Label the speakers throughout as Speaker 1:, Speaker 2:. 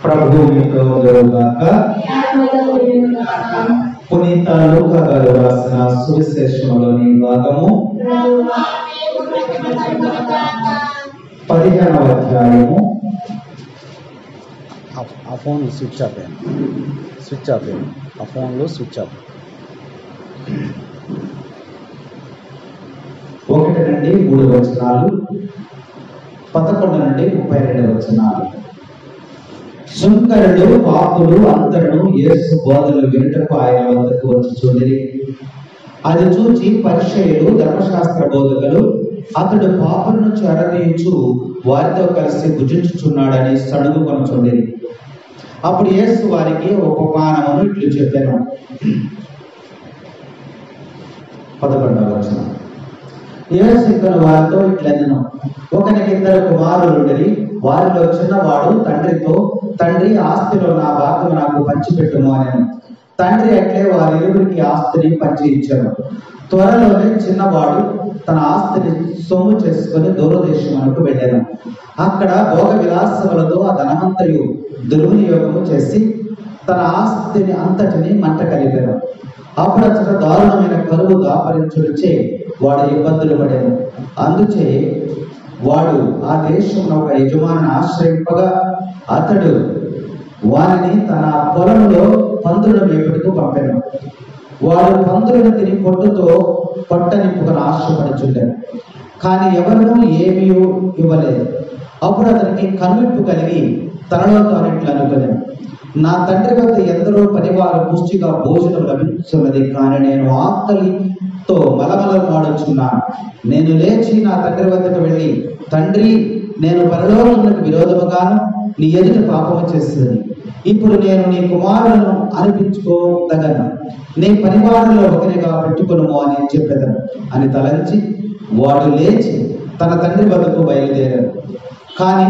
Speaker 1: ప్రభు మీతో గాక. పునీత లూకా గారు రాసిన సువిశేషంలోని భాగము 15వ అధ్యాయము.
Speaker 2: ఆ ఫోన్ స్విచ్ ఆఫ్ ఆ ఫోన్లో స్విచ్ ఆఫ్.
Speaker 1: 1 నుండి 3 వచనాలు, 11 నుండి 32 వచనాలు. సుంకరులు పాపులు అందరూ యేసు బోధలు వినుటకు ఆయన వద్దకు వచ్చి చూడిరి. అది చూచి పరిసయ్యులు ధర్మశాస్త్ర బోధకులు అతడు పాపులను చెరనీయుచు వారితో కలిసి భుజించుచున్నాడని సణుగుకొనుచుండిరి. అప్పుడు యేసు వారికి ఒక ఉపమానమును ఇట్లు చెప్పాను. 11వ వచనం. యేసు ఇక్కడ వారితో ఇట్లనెను, ఒకనికి 2 కుమారులుండిరి. వారిలో చిన్నవాడు తండ్రితో, తండ్రి, ఆస్తిలో నా భాగము నాకు పంచిపెట్టుము అనెను. తండ్రి అట్లే వారిరువురికి ఆస్తిని పంచి ఇచ్చాను. త్వరలోనే చిన్నవాడు తన ఆస్తిని సొమ్ము చేసుకుని దూరదేశమునకు వెళ్ళాను. అక్కడ భోగ విలాసములతో ఆ ధనవంతయు దుర్వినియోగము చేసి తన ఆస్తిని అంతటిని మంట కలిపాను. అప్పుడు అతడు దారుణమైన కరువు దాపరించుడిచే వాడు ఇబ్బందులు పడాను. అందుచే వాడు ఆ దేశంలో ఒక యజమానిని ఆశ్రయింపగా అతడు వారిని తన పొలంలో పందులను మేపుటకు పంపాను. వాడు పందులను తిని పొట్టుతో పొట్ట నింపుకొని ఆశపడుచుండాను, కానీ ఎవరినూ ఏమీ ఇవ్వలేదు. అప్పుడు అతనికి కనువిప్పు కలిగి తనలో తాను ఇట్లా అనుకున్నాను, నా తండ్రి వద్ద ఎందరో పనివారు పుష్టిగా భోజనం లభించున్నది, కానీ నేను ఆకలితో మలమలమాడుచున్నాను. నేను లేచి నా తండ్రి వద్దకు వెళ్ళి, తండ్రి, నేను పరలోకమునకు విరోధముగాను నీ ఎదుట పాపము చేస్తుంది. ఇప్పుడు నేను నీ కుమారులను అనిపించుకోదగను. నీ పనివారులో ఒకరిగా పెట్టుకొనుము అని చెప్పేదను అని తలంచి వాడు లేచి తన తండ్రి వద్దకు బయలుదేరాడు. కానీ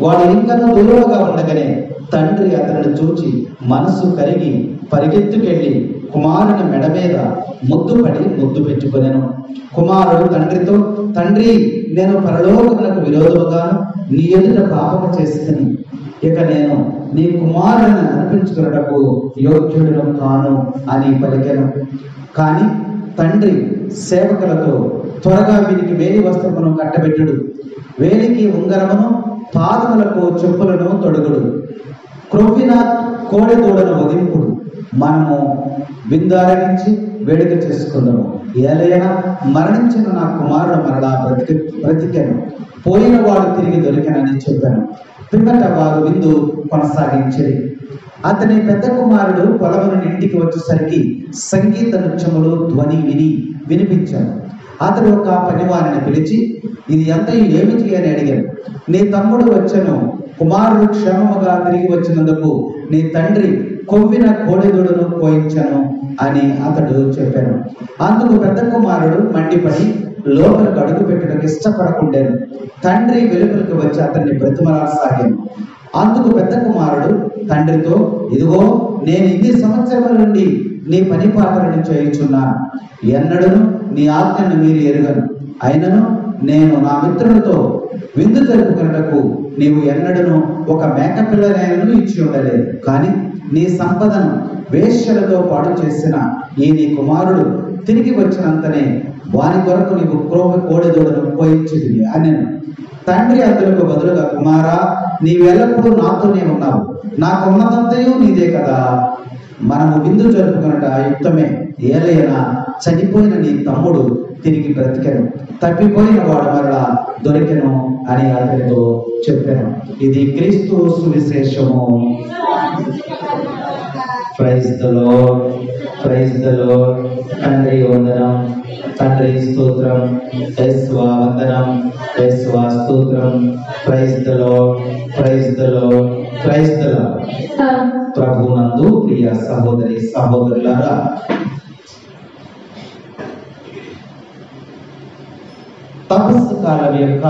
Speaker 1: వాడు ఇంకా దూరంగా ఉండగానే తండ్రి అతనిని చూచి మనసు కరిగి పరిగెత్తుకెళ్ళి కుమారుని మెడ మీద ముద్దు పెట్టుకొనెను. కుమారుడు తండ్రితో, తండ్రి, నేను పరలోకమునకు విరోధముగాను నీ ఎదుట పాపము చేసితిని. ఇక నేను నీ కుమారుని అనిపించుకున్నటకు యోగ్యుడును కాను అని పలికెను. కానీ తండ్రి సేవకులతో, త్వరగా వీరికి వేలి వస్త్రమును కట్టబెట్టుడు, వేలికి ఉంగరమును, పాదములకు చెప్పులను తొడుగుడు, క్రొవ్విన కోడె దూడను వదింపుడు, మనము విందారగించి వేడుక చేసుకుందాము. ఏలైనా మరణించిన నా కుమారుడు మరలా బ్రతికెను, పోయిన వాడు తిరిగి దొరికెనని చెప్పాను. పిమ్మట వారు విందు కొనసాగించేది. అతని పెద్ద కుమారుడు పొలము నుండి ఇంటికి వచ్చేసరికి సంగీత నృత్యములు ధ్వని వినిపించాను. అతడు ఒక పనివారిని పిలిచి, ఇది ఎంతయు ఏమిటి అని అడిగాను. నీ తమ్ముడు వచ్చెను, కుమారుడు క్షేమముగా తిరిగి వచ్చినందుకు నీ తండ్రి కొవ్విన కోడెదూడను కోయించాను అని అతడు చెప్పాను. అందుకు పెద్ద కుమారుడు మండిపడి లోపలికి అడుగు పెట్టడానికి ఇష్టపడకుండాను. తండ్రి వెలుపలికి వచ్చి అతన్ని బ్రతిమలాడసాగాను. అందుకు పెద్ద కుమారుడు తండ్రితో, ఇదిగో, నేను ఇన్ని సంవత్సరాల నుండి నీ పని పాటలను చేయుచున్నాను, ఎన్నడను నీ ఆజ్ఞను మీరు ఎరుగను. అయినను నేను నా మిత్రులతో విందు జరుపుకున్నటకు నీవు ఎన్నడను ఒక మేకపిల్లనైనను ఇచ్చి ఉండలేదు. కానీ నీ సంపదను వేశ్యలతో పాడు చేసిన ఈ నీ కుమారుడు తిరిగి వచ్చినంతనే వాని కొరకు నీవు కోడెదూడను కోయించితివి అని. తండ్రి అతనికి బదులుగా, కుమారా, నీవెల్లప్పుడూ నాతోనే ఉన్నావు, నాకు ఉన్నదంతయు నీదే కదా. మనము విందు జరుపుకున్నట యుక్తమే. ఏలైనా చనిపోయిన నీ తమ్ముడు తిరిగి బ్రతికెను, తప్పిపోయిన వాడు మరలా దొరికెను అని అతనితో చెప్పాను. ఇది క్రీస్తు సువిశేషము. Praise the Lord, praise the Lord. తండ్రి వందనం, తండ్రి స్తోత్రం, యేసువా వందనం, యేసువా స్తోత్రం. Praise the Lord, praise the Lord, praise the Lord. ప్రభునందు ప్రియ సహోదరి సహోదరులారా, తపస్సు కాలం యొక్క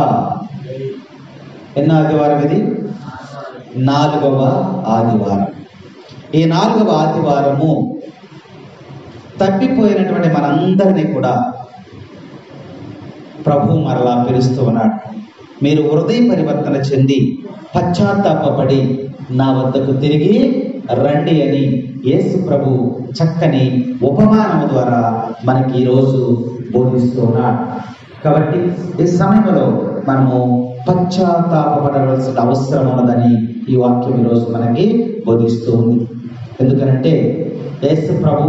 Speaker 1: ఎన్నో ఆదివారం ఇది? 4వ ఆదివారం. ఈ 4వ ఆదివారము తప్పిపోయినటువంటి మనందరినీ కూడా ప్రభు మరలా పిలుస్తూ ఉన్నాడు. మీరు హృదయ పరివర్తన చెంది పశ్చాత్తాపపడి నా వద్దకు తిరిగి రండి అని యేసు ప్రభు చక్కని ఉపమానం ద్వారా మనకి ఈరోజు బోధిస్తున్నాడు. కాబట్టి ఈ సమయంలో మనము పశ్చాత్తాపపడవలసిన అవసరం ఉన్నదని ఈ వాక్యం ఈరోజు మనకి బోధిస్తూ ఉంది. ఎందుకనంటే యేసు ప్రభు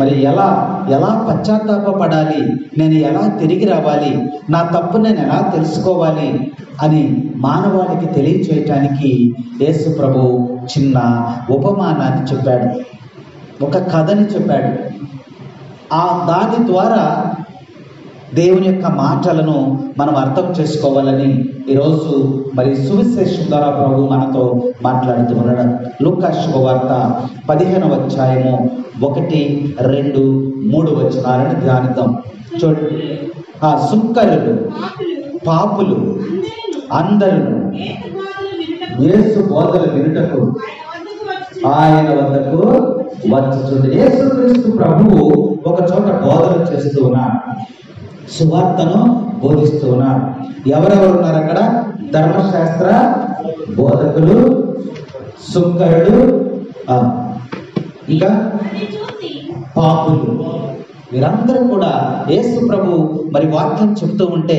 Speaker 1: మరి ఎలా పశ్చాత్తాపపడాలి, నేను ఎలా తిరిగి రావాలి, నా తప్పు నేను ఎలా తెలుసుకోవాలి అని మానవాళికి తెలియచేయటానికి యేసు ప్రభు చిన్న ఉపమానాన్ని చెప్పాడు, ఒక కథని చెప్పాడు. దాని ద్వారా దేవుని యొక్క మాటలను మనం అర్థం చేసుకోవాలని ఈరోజు మరి సువిశేషం ద్వారా ప్రభు మనతో మాట్లాడుతూ ఉన్నాడు. లూకా శుభవార్త 15వ అధ్యాయము 1, 2, 3 వచనాలను ధ్యానిద్దాం. చూడండి. సుంకరులు పాపులు అందరూ యేసు బోధలు వినుటకు ఆయన వద్దకు వచ్చుచుండి. యేసుక్రీస్తు ప్రభువు ఒక చోట బోధన చేస్తూ ఉన్నాడు, సువార్తను బోధిస్తూ ఉన్నాడు. ఎవరెవరు ఉన్నారు అక్కడ? ధర్మశాస్త్ర బోధకులు, సుంకరులు, ఇంకా పాపులు. వీరందరూ కూడా యేసు ప్రభు మరి వాక్యం చెప్తూ ఉంటే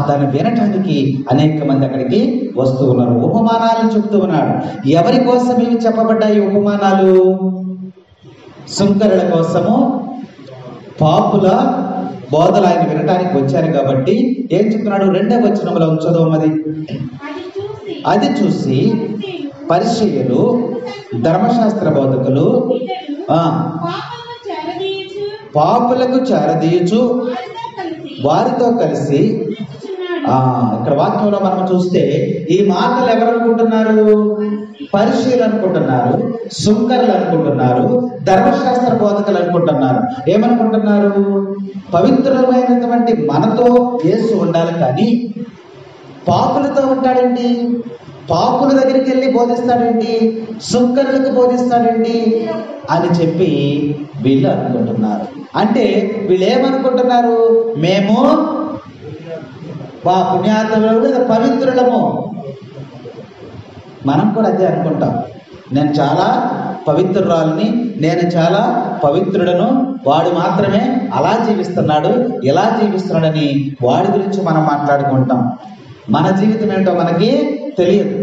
Speaker 1: దాన్ని వినటానికి అనేక మంది అక్కడికి వస్తూ ఉన్నారు. ఉపమానాలు చెప్తూ ఉన్నాడు. ఎవరి కోసం ఇవి చెప్పబడ్డాయి ఉపమానాలు? సుంకరుల కోసము, పాపుల బోధలు ఆయన వినటానికి వచ్చారు కాబట్టి ఏం చెప్తున్నాడు? 2వ వచనంలో చదవమది. అది చూసి పరిసయ్యులు, ధర్మశాస్త్ర బోధకులు పాపులకు చేరదీయచు వారితో కలిసి ఇక్కడ వాక్యంలో మనం చూస్తే ఈ మాటలు ఎవరు అనుకుంటున్నారు? పరిశీలు అనుకుంటున్నారు, సుంకరులు అనుకుంటున్నారు, ధర్మశాస్త్ర బోధకులు అనుకుంటున్నారు. ఏమనుకుంటున్నారు? పవిత్రమైనటువంటి మనతో యేసు ఉండాలి, కానీ పాపులతో ఉంటాడండి, పాపుల దగ్గరికి వెళ్ళి బోధిస్తాడండి, సుంకరులకు బోధిస్తాడండి అని చెప్పి వీళ్ళు అనుకుంటున్నారు. అంటే వీళ్ళు ఏమనుకుంటున్నారు? మేము పుణ్యాత్ములు, పవిత్రులము. మనం కూడా అదే అనుకుంటాం. నేను చాలా పవిత్రురాలని, నేను చాలా పవిత్రుడను, వాడు మాత్రమే అలా జీవిస్తున్నాడు, ఇలా జీవిస్తున్నాడని వాడి గురించి మనం మాట్లాడుకుంటాం. మన జీవితం ఏంటో మనకి తెలియదు.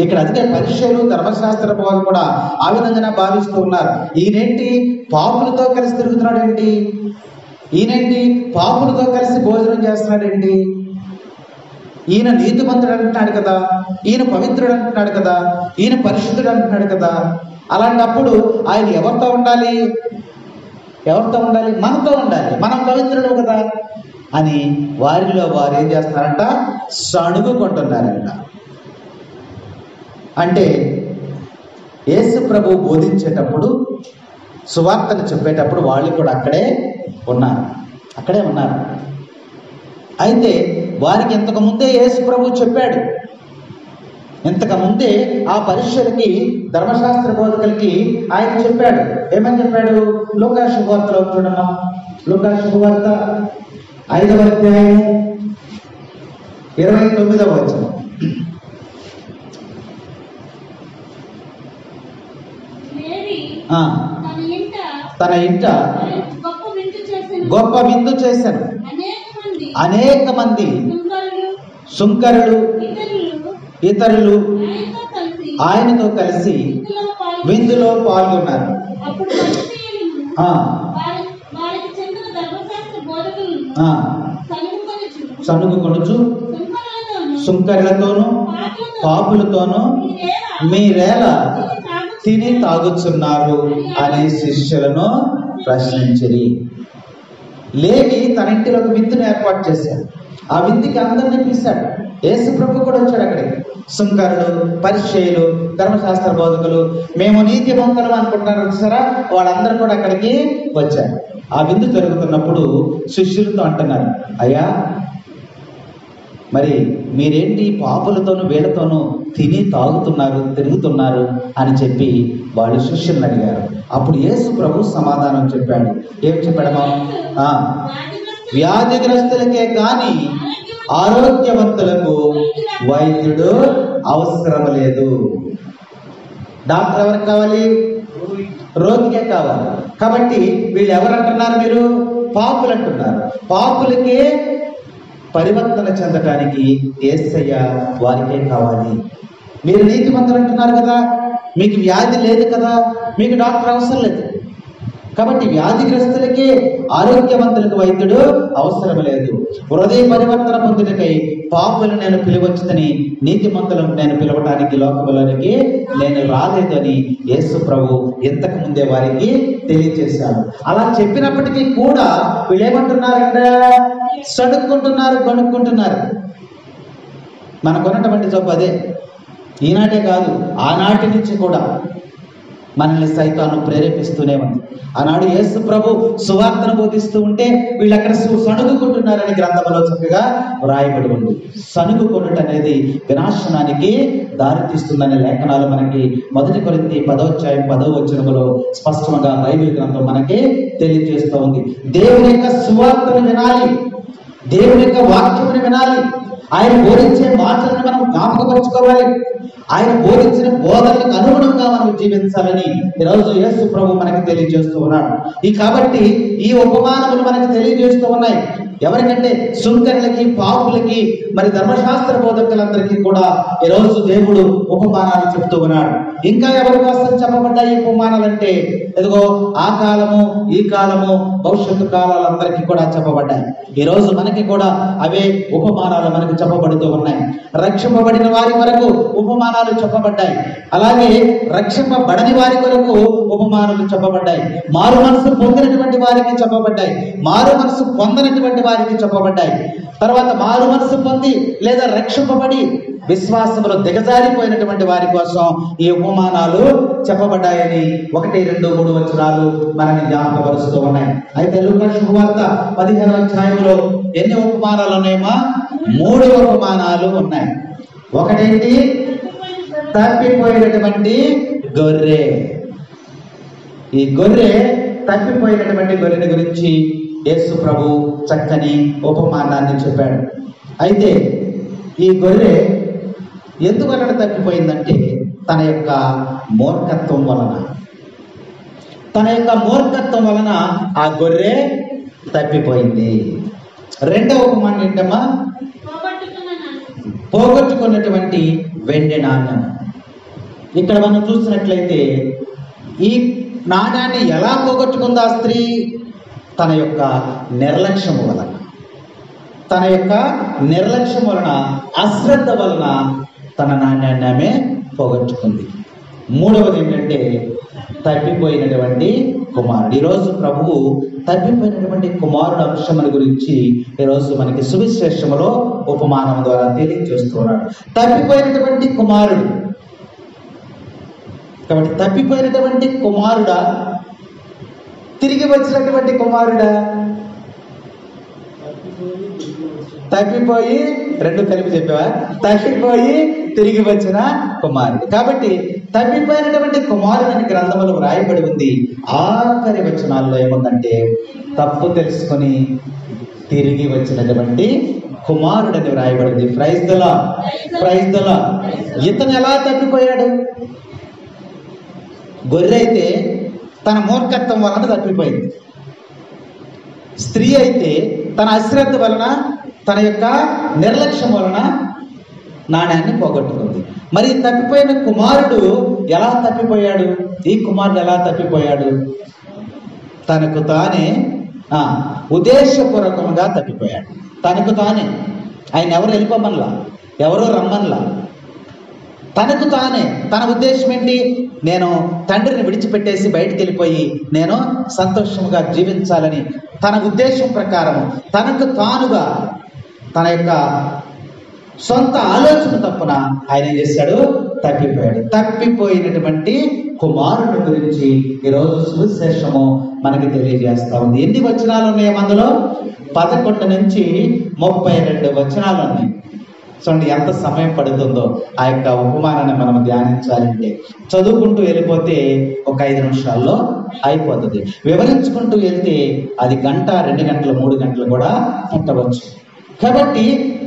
Speaker 1: ఇక్కడ అందుకే పరిసయ్యులు, ధర్మశాస్త్ర బోధకులు కూడా ఆ విధంగానే భావిస్తూ ఉన్నారు. ఈయనేంటి పాపులతో కలిసి తిరుగుతున్నాడేంటి, ఈయనేంటి పాపులతో కలిసి భోజనం చేస్తున్నాడేంటి, ఈయన నీతిమంతుడు అంటున్నాడు కదా, ఈయన పవిత్రుడు అంటున్నాడు కదా, ఈయన పరిశుద్ధుడు అంటున్నాడు కదా, అలాంటప్పుడు ఆయన ఎవరితో ఉండాలి? మనతో ఉండాలి, మనం పవిత్రుడు కదా అని వారిలో వారు ఏం చేస్తున్నారంట? సణుగుకుంటున్నారంట. అంటే యేసు ప్రభు బోధించేటప్పుడు, సువార్తను చెప్పేటప్పుడు వాళ్ళు కూడా అక్కడే ఉన్నారు. అయితే వారికి ఇంతకు ముందే యేసు ప్రభు చెప్పాడు. ఇంతకు ముందే ఆ పరిసయ్యులకి, ధర్మశాస్త్ర బోధకులకి ఆయన చెప్పాడు. ఏమని చెప్పాడు? లూకా శుభవార్తలో చూడమ్మా. లూకా శుభవార్త 5వ అధ్యాయము 29వ వచనం. తన ఇంట గొప్ప విందు చేశాను. అనేక మంది సుంకరులు, ఇతరులు ఆయనతో కలిసి విందులో పాల్గొన్నారు. సనుగుకొనుచు సుంకరులతోనూ పాపులతోనూ మీరేలా తిని తాగుతున్నారు అని శిష్యులను ప్రశ్నించిరి. లేవి తన ఇంటిలో ఒక విందును ఏర్పాటు చేశాడు. ఆ విందుకి అందరినీ పిలిచాడు. యేసు ప్రభు కూడా వచ్చాడు అక్కడికి. సుంకరులు, పరిసయ్యులు, ధర్మశాస్త్ర బోధకులు, మేము నీతిమంతులం అనుకుంటున్నారు చూసారా, వాళ్ళందరూ కూడా అక్కడికి వచ్చారు. ఆ విందు జరుగుతున్నప్పుడు శిష్యులతో అంటున్నారు, అయ్యా మరి మీరేంటి పాపులతోనూ వీళ్ళతోనూ తిని తాగుతున్నారు, తిరుగుతున్నారు అని చెప్పి వాళ్ళు శిష్యులను అడిగారు. అప్పుడు యేసు ప్రభు సమాధానం చెప్పాడు. ఏం చెప్పాడమ్మా? వ్యాధిగ్రస్తులకే కానీ ఆరోగ్యవంతులకు వైద్యుడు అవసరం లేదు. డాక్టర్ ఎవరికి కావాలి? రోగికే కావాలి. కాబట్టి వీళ్ళు ఎవరంటున్నారు? మీరు పాపులు అంటున్నారు. పాపులకే పరివర్తన చెందటానికి యేసయ్య వారికే కావాలి. మీరు నీతిమంతులు అంటున్నారు కదా, మీకు వ్యాధి లేదు కదా, మీకు డాక్టర్ అవసరం లేదు. కాబట్టి వ్యాధిగ్రస్తులకే, ఆరోగ్యవంతులకు వైద్యుడు అవసరం లేదు. హృదయ పరివర్తన పొందుటకై పాపులను నేను పిలువచ్చుదని, నీతిమంతులను నేను పిలవటానికి లోకములోనికి నేను రాలేదని యేసు ప్రభు ఇంతకు ముందే వారికి తెలియజేశారు. అలా చెప్పినప్పటికీ కూడా వీళ్ళు ఏమంటున్నారంటే సడుక్కుంటున్నారు, కొనుక్కుంటున్నారు. మనకున్నటువంటి జబ్బు అదే. ఈనాటే కాదు, ఆనాటి నుంచి కూడా మనల్ని సైతాను ప్రేరేపిస్తూనే ఉంది. ఆనాడు యేసు ప్రభు సువార్తను బోధిస్తూ ఉంటే వీళ్ళు అక్కడ సణుగుకుంటున్నారని గ్రంథంలో చక్కగా వ్రాయబడి ఉంది. సణుగుకొనుట అనేది వినాశనానికి దారితీస్తుందనే లేఖనాలు మనకి 1 కొరింథీ 10:10 స్పష్టంగా బైబిల్ గ్రంథం మనకి తెలియజేస్తూ ఉంది. దేవుని యొక్క సువార్తను వినాలి, దేవుని యొక్క వాక్యమును వినాలి, ఆయన బోధించే మాటలను మనం జ్ఞాపకపరుచుకోవాలి, ఆయన బోధించిన బోధనలకు అనుగుణంగా మనం జీవించాలని ఈరోజు యేసు ప్రభు మనకి తెలియజేస్తూ ఉన్నాడు. కాబట్టి ఈ ఉపమానములు మనకి తెలియజేస్తూ ఉన్నాయి. ఎవరికంటే సుంకరులకి, పాపులకి, మరి ధర్మశాస్త్ర బోధకులందరికీ కూడా ఈరోజు దేవుడు ఉపమానాలు చెప్తూ ఉన్నాడు. ఇంకా ఎవరి కోసం చెప్పబడ్డాయి ఉపమానాలంటే, ఎదుగో ఆ కాలము, ఈ కాలము, భవిష్యత్తు కాలాలందరికీ కూడా చెప్పబడ్డాయి. ఈరోజు మనకి కూడా అవే ఉపమానాలు మనకు చెప్పబడుతూ ఉన్నాయి. రక్షింపబడిన వారి వరకు ఉపమానాలు చెప్పబడ్డాయి, అలాగే రక్షింపబడని వారి కొరకు ఉపమానాలు చెప్పబడ్డాయి. మారు మనసు పొందినటువంటి వారికి చెప్పబడ్డాయి, మారు మనసు పొందనటువంటి వారికి చెప్పబడ్డాయి. తర్వాత మారు మనసు పొంది లేదా రక్షింపబడి విశ్వాసంలో దిగజారిపోయినటువంటి వారి కోసం ఈ ఉపమానాలు చెప్పబడ్డాయని 1, 2, 3 వచనాలు మనల్ని జ్ఞాపకపరుస్తూ ఉన్నాయి. అయితే లూకా శుభవార్త 15వ అధ్యాయంలో ఎన్ని ఉపమానాలు ఉన్నాయమ్మా? 3 ఉపమానాలు ఉన్నాయి. ఒకటేంటి? తప్పిపోయినటువంటి గొర్రె. ఈ గొర్రె, తప్పిపోయినటువంటి గొర్రెని గురించి యేసు ప్రభు చక్కని ఉపమానాన్ని చెప్పాడు. అయితే ఈ గొర్రె ఎందువలన తప్పిపోయిందంటే తన యొక్క మూర్ఖత్వం వలన. తన యొక్క మూర్ఖత్వం వలన ఆ గొర్రె తప్పిపోయింది. రెండవ ఉపమానం ఏంటమ్మా? పోగొట్టుకున్నటువంటి వెండి నాణ్యం. ఇక్కడ మనం చూసినట్లయితే ఈ నాణ్యాన్ని ఎలా పోగొట్టుకుంది ఆ స్త్రీ? తన యొక్క నిర్లక్ష్యము వలన, తన యొక్క నిర్లక్ష్యం వలన, అశ్రద్ధ వలన తన నాణ్యాన్ని ఆమె పోగొట్టుకుంది. మూడవది ఏంటంటే తప్పిపోయినటువంటి కుమారుడు. ఈరోజు ప్రభువు తప్పిపోయినటువంటి కుమారుడు అంశముల గురించి ఈరోజు మనకి సువిశేషములో ఉపమానం ద్వారా తెలియజేస్తున్నాడు. తప్పిపోయినటువంటి కుమారుడు. కాబట్టి తప్పిపోయినటువంటి కుమారుడా, తిరిగి వచ్చినటువంటి కుమారుడా? తప్పిపోయి, రెండు కలిపి చెప్పావా? తప్పిపోయి తిరిగి వచ్చిన కుమారుడు. కాబట్టి తప్పిపోయినటువంటి కుమారుడిని గ్రంథములో వ్రాయబడి ఉంది. ఆఖరి వచనాల్లో ఏముందంటే తప్పు తెలుసుకొని తిరిగి వచ్చినటువంటి కుమారుడని వ్రాయబడింది. Praise the Lord, praise the Lord. ఇతను ఎలా తప్పిపోయాడు? గొర్రె అయితే తన మూర్ఖత్వం వలన తప్పిపోయింది. స్త్రీ అయితే తన అశ్రద్ధ వలన, తన యొక్క నిర్లక్ష్యం వలన నాణ్యాన్ని పోగొట్టుకుంది. మరి తప్పిపోయిన కుమారుడు ఎలా తప్పిపోయాడు? ఈ కుమారుడు ఎలా తప్పిపోయాడు? తనకు తానే ఉద్దేశపూర్వకంగా తప్పిపోయాడు. తనకు తానే. ఆయన ఎవరు వెళ్ళిపోమనలా, ఎవరో రమ్మనలా. తనకు తానే. తన ఉద్దేశం ఏంటి? నేను తండ్రిని విడిచిపెట్టేసి బయటికి వెళ్ళిపోయి నేను సంతోషంగా జీవించాలని తన ఉద్దేశం ప్రకారం తనకు తానుగా తన యొక్క సొంత ఆలోచన తప్పున ఆయన ఏం చేశాడు? తప్పిపోయాడు. తప్పిపోయినటువంటి కుమారుని గురించి ఈరోజు సువిశేషము మనకి తెలియజేస్తా ఉంది. ఎన్ని వచనాలు ఉన్నాయి అందులో? 11 నుంచి 32 వచనాలు ఉన్నాయి. చూడండి ఎంత సమయం పడుతుందో ఆ యొక్క ఉపమానాన్ని మనం ధ్యానించాలంటే. చదువుకుంటూ వెళ్ళిపోతే ఒక 5 నిమిషాల్లో అయిపోతుంది. వివరించుకుంటూ వెళ్తే అది 1, 2 గంటలు, 3 గంటలు కూడా పట్టవచ్చు. కాబట్టి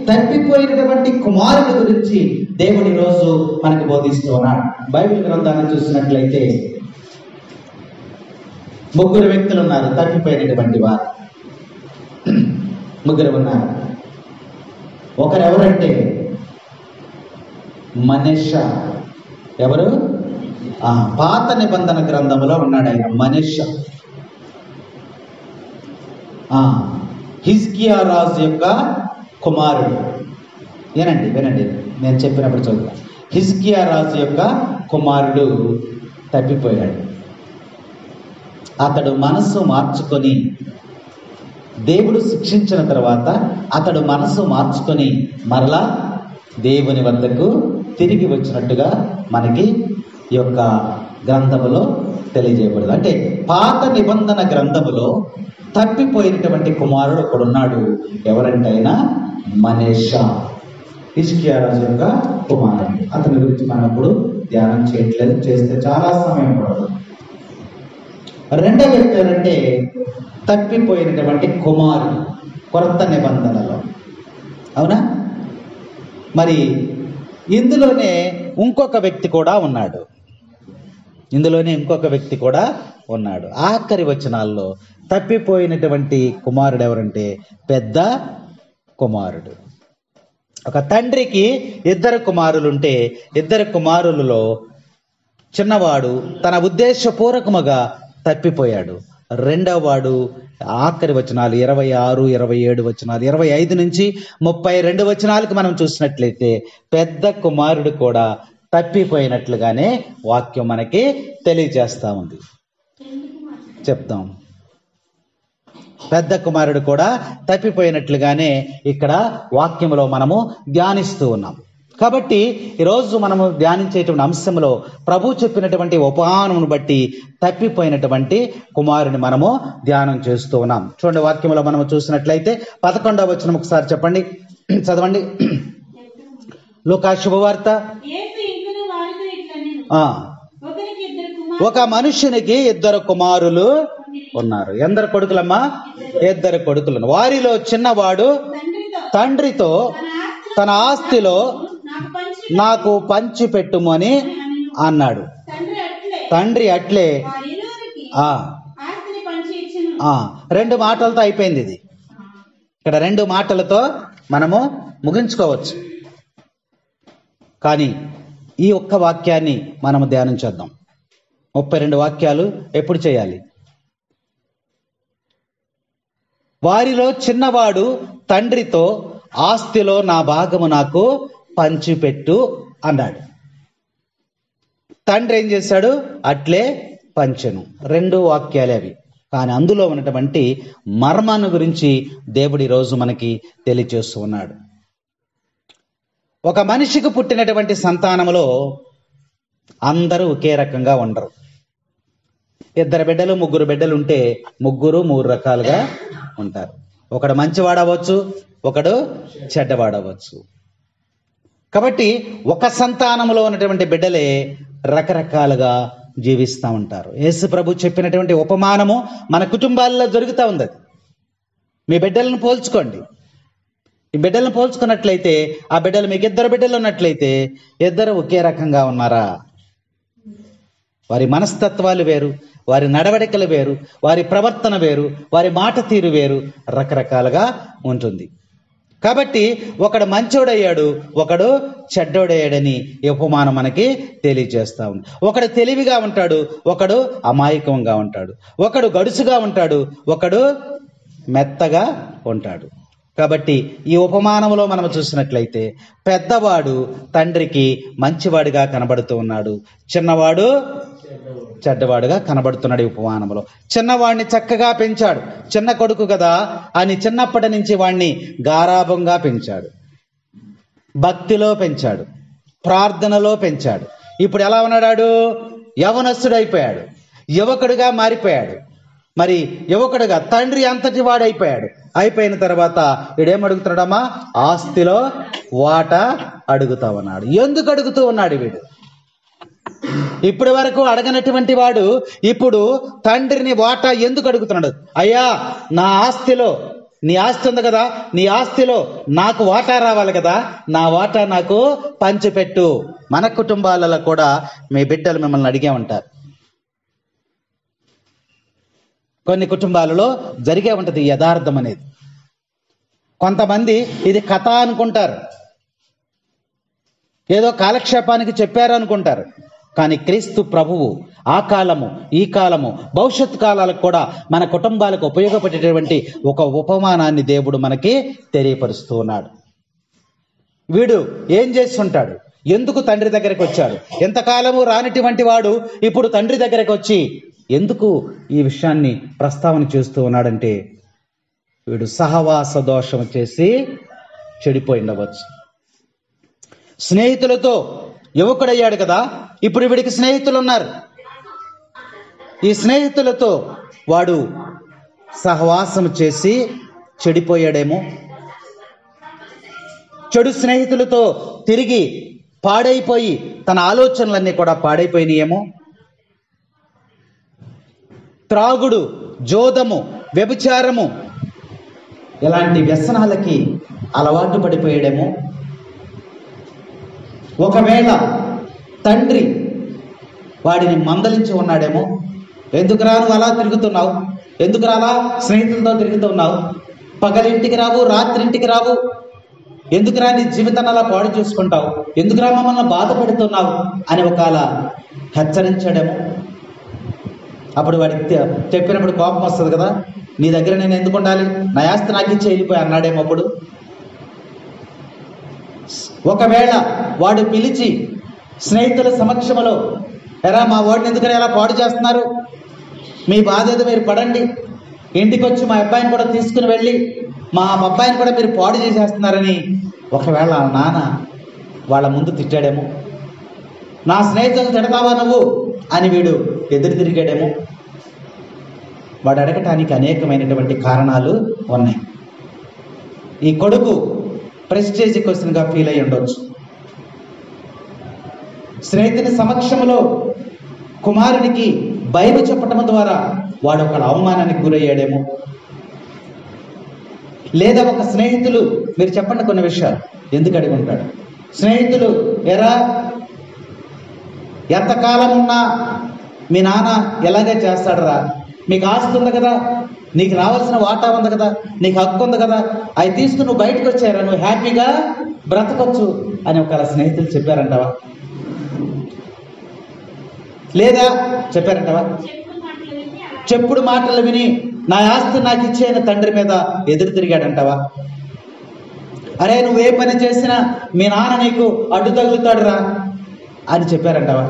Speaker 1: తప్పిపోయినటువంటి కుమారుడి గురించి దేవుడు ఈరోజు మనకు బోధిస్తూ ఉన్నాడు. బైబిల్ గ్రంథాన్ని చూసినట్లయితే 3 వ్యక్తులు ఉన్నారు తప్పిపోయినటువంటి వారు. 3 ఉన్నారు. ఒకరు ఎవరంటే మనష్షా. ఎవరు? పాత నిబంధన గ్రంథంలో ఉన్నాడు ఆయన, మనష్షా. హిజ్కియా రాజు యొక్క కుమారుడు. వినండి నేను చెప్పినప్పుడు చదువుతా. హిజ్కియా రాజు యొక్క కుమారుడు తప్పిపోయాడు. అతడు మనస్సు మార్చుకొని, దేవుడు శిక్షించిన తర్వాత అతడు మనస్సు మార్చుకొని మరలా దేవుని వద్దకు తిరిగి వచ్చినట్టుగా మనకి ఈ యొక్క గ్రంథములో తెలియజేయబడదు. అంటే పాత నిబంధన గ్రంథములో తప్పిపోయినటువంటి కుమారుడు ఒకడున్నాడు. ఎవరంటే ఆయన మనష్షా, హిజ్కియా రాజు యొక్క కుమారుడు. అతని గురించి మనం ఇప్పుడు ధ్యానం చేయట్లేదు, చేస్తే చాలా సమయం పడదు. రెండవ వ్యక్తి ఎవరంటే తప్పిపోయినటువంటి కుమారుడు కొత్త నిబంధనలో. అవునా? మరి ఇందులోనే ఇంకొక వ్యక్తి కూడా ఉన్నాడు. ఆఖరి వచనాల్లో తప్పిపోయినటువంటి కుమారుడు ఎవరంటే పెద్ద కుమారుడు. ఒక తండ్రికి 2 కుమారులుంటే 2 కుమారులలో చిన్నవాడు తన ఉద్దేశపూర్వకముగా తప్పిపోయాడు. రెండవ వాడు ఆఖరి వచనాలు 26, 27 వచనాలు, 25 నుంచి 32 వచనాలకు మనం చూసినట్లయితే పెద్ద కుమారుడు కూడా తప్పిపోయినట్లుగానే వాక్యం మనకి తెలియజేస్తా ఉంది. చెప్తాం. పెద్ద కుమారుడు కూడా తప్పిపోయినట్లుగానే ఇక్కడ వాక్యంలో మనము ధ్యానిస్తూ ఉన్నాం. కాబట్టి ఈరోజు మనము ధ్యానించేటువంటి అంశంలో ప్రభు చెప్పినటువంటి ఉపమానమును బట్టి తప్పిపోయినటువంటి కుమారుని మనము ధ్యానం చేస్తూ ఉన్నాం. చూడండి, వాక్యంలో మనము చూసినట్లయితే 11వ వచనం ఒకసారి చెప్పండి, చదవండి. లూకా శుభవార్త. ఒక మనుషునికి 2 కుమారులు ఉన్నారు. ఎందరు కొడుకులమ్మా? 2 కొడుకులు. వారిలో చిన్నవాడు తండ్రితో తన ఆస్తిలో నాకు పంచి పెట్టుమని అన్నాడు. తండ్రి అట్లే 2 మాటలతో అయిపోయింది ఇది. ఇక్కడ 2 మాటలతో మనము ముగించుకోవచ్చు. కానీ ఈ ఒక్క వాక్యాన్ని మనము ధ్యానం చేద్దాం. 32 వాక్యాలు ఎప్పుడు చేయాలి? వారిలో చిన్నవాడు తండ్రితో ఆస్తిలో నా భాగము నాకు పంచిపెట్టు అన్నాడు. తండ్రి ఏం చేశాడు? అట్లే పంచెను. 2 వాక్యాలే అవి. కానీ అందులో ఉన్నటువంటి మర్మాన్ని గురించి దేవుడు ఈరోజు మనకి తెలియజేస్తూ ఉన్నాడు. ఒక మనిషికి పుట్టినటువంటి సంతానములో అందరూ ఒకే రకంగా ఉండరు. 2 బిడ్డలు 3 బిడ్డలు ఉంటే 3 రకాలుగా ఉంటారు. ఒకడు మంచివాడవచ్చు, ఒకడు చెడ్డవాడవచ్చు. కాబట్టి ఒక సంతానంలో ఉన్నటువంటి బిడ్డలే రకరకాలుగా జీవిస్తూ ఉంటారు. యేసు ప్రభు చెప్పినటువంటి ఉపమానము మన కుటుంబాల్లో జరుగుతూ ఉంది. మీ బిడ్డలను పోల్చుకోండి. ఈ బిడ్డలను పోల్చుకున్నట్లయితే ఆ బిడ్డలు మీకు 2 బిడ్డలు ఉన్నట్లయితే 2 ఒకే రకంగా ఉన్నారా? వారి మనస్తత్వాలు వేరు, వారి నడవడికలు వేరు, వారి ప్రవర్తన వేరు, వారి మాట తీరు వేరు, రకరకాలుగా ఉంటుంది. కాబట్టి ఒకడు మంచోడయ్యాడు, ఒకడు చెడ్డోడయ్యాడని ఈ ఉపమానం మనకి తెలియజేస్తా ఉంది. ఒకడు తెలివిగా ఉంటాడు, ఒకడు అమాయకంగా ఉంటాడు. ఒకడు గడుసుగా ఉంటాడు, ఒకడు మెత్తగా ఉంటాడు. కాబట్టి ఈ ఉపమానంలో మనం చూసినట్లయితే పెద్దవాడు తండ్రికి మంచివాడిగా కనబడుతూ ఉన్నాడు, చిన్నవాడు చెడ్డవాడుగా కనబడుతున్నాడు. ఈ ఉపమానంలో చిన్నవాడిని చక్కగా పెంచాడు. చిన్న కొడుకు కదా అని చిన్నప్పటి నుంచి వాడిని గారాభంగా పెంచాడు, భక్తిలో పెంచాడు, ప్రార్థనలో పెంచాడు. ఇప్పుడు ఎలా ఉన్నాడు? యవనస్తుడైపోయాడు, యువకుడిగా మారిపోయాడు. మరి యువకుడుగా తండ్రి అంతటి వాడైపోయాడు. అయిపోయిన తర్వాత వీడేం అడుగుతున్నాడమ్మా? ఆస్తిలో వాటా అడుగుతా ఉన్నాడు. ఎందుకు అడుగుతూ ఉన్నాడు వీడు? ఇప్పటి వరకు అడగనటువంటి వాడు ఇప్పుడు తండ్రిని వాటా ఎందుకు అడుగుతున్నాడు? అయ్యా, నా ఆస్తిలో నీ ఆస్తి ఉంది కదా, నీ ఆస్తిలో నాకు వాటా రావాలి కదా, నా వాటా నాకు పంచిపెట్టు. మన కుటుంబాలలో కూడా మీ బిడ్డలు మిమ్మల్ని అడిగే ఉంటారు. కొన్ని కుటుంబాలలో జరిగే ఉంటుంది ఈ యథార్థం అనేది. కొంతమంది ఇది కథ అనుకుంటారు, ఏదో కాలక్షేపానికి చెప్పారు అనుకుంటారు. కానీ క్రీస్తు ప్రభువు ఆ కాలము, ఈ కాలము, భవిష్యత్ కాలాలకు కూడా మన కుటుంబాలకు ఉపయోగపడేటువంటి ఒక ఉపమానాన్ని దేవుడు మనకి తెలియపరుస్తూ ఉన్నాడు. వీడు ఏం చేస్తుంటాడు, ఎందుకు తండ్రి దగ్గరికి వచ్చాడు, ఎంతకాలము రానిటువంటి వాడు ఇప్పుడు తండ్రి దగ్గరికి వచ్చి ఎందుకు ఈ విషయాన్ని ప్రస్తావన చేస్తూ ఉన్నాడంటే, వీడు సహవాస దోషం చేసి చెడిపోయి ఉండవచ్చు. స్నేహితులతో యువకుడయ్యాడు కదా, ఇప్పుడు వీడికి స్నేహితులు ఉన్నారు. ఈ స్నేహితులతో వాడు సహవాసం చేసి చెడిపోయాడేమో. చెడు స్నేహితులతో తిరిగి పాడైపోయి తన ఆలోచనలన్నీ కూడా పాడైపోయినాయేమో. త్రాగుడు, జోదము, వ్యభిచారము ఇలాంటి వ్యసనాలకి అలవాటు పడిపోయాడేమో. ఒకవేళ తండ్రి వాడిని మందలించి ఉన్నాడేమో. ఎందుకురా నువ్వు అలా తిరుగుతున్నావు, ఎందుకురా అలా స్నేహితులతో తిరుగుతున్నావు, పగలింటికి రావు, రాత్రింటికి రావు, ఎందుకురా నీ జీవితాన్ని అలా పాడు చూసుకుంటావు, ఎందుకురా మమ్మల్ని బాధ పెడుతున్నావు అని ఒకవేళ హెచ్చరించాడేమో. అప్పుడు వాడికి చెప్పినప్పుడు కోపం వస్తుంది కదా, నీ దగ్గర నేను ఎందుకు ఉండాలి, నా ఆస్తి నాకు ఇచ్చి వెళ్ళిపోయి అన్నాడేమో. అప్పుడు ఒకవేళ వాడు పిలిచి స్నేహితుల సమక్షంలో, ఎరా మా వాడిని ఎందుకని ఎలా పాడు చేస్తున్నారు, మీ బాధ ఏదో మీరు పడండి, ఇంటికి వచ్చి మా అబ్బాయిని కూడా తీసుకుని వెళ్ళి మా అబ్బాయిని కూడా మీరు పాడు చేసేస్తున్నారని ఒకవేళ నాన్న వాళ్ళ ముందు తిట్టాడేమో. నా స్నేహితులను తిడతావా నువ్వు అని వీడు ఎదురు తిరిగాడేమో. వాడు అడగటానికి అనేకమైనటువంటి కారణాలు ఉన్నాయి. ఈ కొడుకు ప్రెస్టేజ్ క్వశ్చన్గా ఫీల్ అయ్యి ఉండొచ్చు. స్నేహితుని సమక్షంలో కుమారునికి బైబిల్ చెప్పటం ద్వారా వాడు ఒక అవమానానికి గురయ్యాడేమో. లేదా ఒక స్నేహితులు, మీరు చెప్పండి కొన్ని విషయాలు, ఎందుకు అడిగి ఉంటాడు స్నేహితులు, ఎరా ఎంతకాలం ఉన్నా మీ నాన్న ఎలాగే చేస్తాడరా, మీకు ఆస్తి ఉంది కదా, నీకు రావాల్సిన వాటా ఉంది కదా, నీకు హక్కు ఉంది కదా, అవి తీసుకుని నువ్వు బయటకు వచ్చారా, నువ్వు హ్యాపీగా బ్రతకొచ్చు అని ఒకవేళ స్నేహితులు చెప్పారంటావా? లేదా చెప్పారంటావా? చెప్పుడు మాటలు విని నా ఆస్తి నాకు ఇచ్చేయని తండ్రి మీద ఎదురు తిరిగాడంటావా? అరే నువ్వు ఏ పని చేసినా మీ నాన్న నీకు అడ్డు తగులుతాడురా అని చెప్పారంటావా?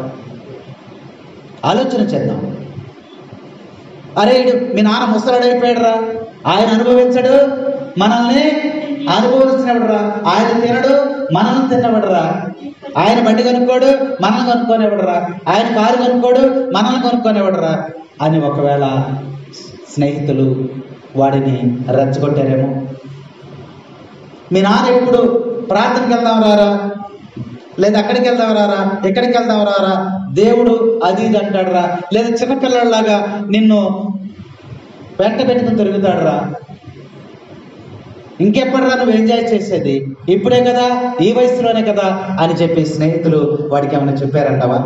Speaker 1: ఆలోచన చేద్దాం. అరే ఇడు మీ నాన్న ముసలాడైపోయాడురా, ఆయన అనుభవించడు, మనల్ని అనుభవించినవిడరా, ఆయన తినడు, మనల్ని తిన్నవిడరా, ఆయన బండి కొనుక్కోడు, మనల్ని కొనుక్కోనివ్వడరా, ఆయన కారు కొనుక్కోడు, మనల్ని కొనుక్కోనివ్వడరా అని ఒకవేళ స్నేహితులు వాడిని రెచ్చగొట్టారేమో. మీ నాన్న ఎప్పుడు ప్రార్థనకి వెళ్దాం రారా, లేదా అక్కడికి వెళ్దాం రారా, ఎక్కడికి వెళ్దాం రారా, దేవుడు అది ఇది అంటాడు రా, లేదా చిన్నపిల్లలాగా నిన్ను వెంట పెట్టుకుని తిరుగుతాడు రా, ఇంకెప్పుడురా నువ్వు ఎంజాయ్ చేసేది, ఇప్పుడే కదా, ఈ వయసులోనే కదా అని చెప్పి స్నేహితులు వాడికి ఏమైనా చెప్పారంటావా?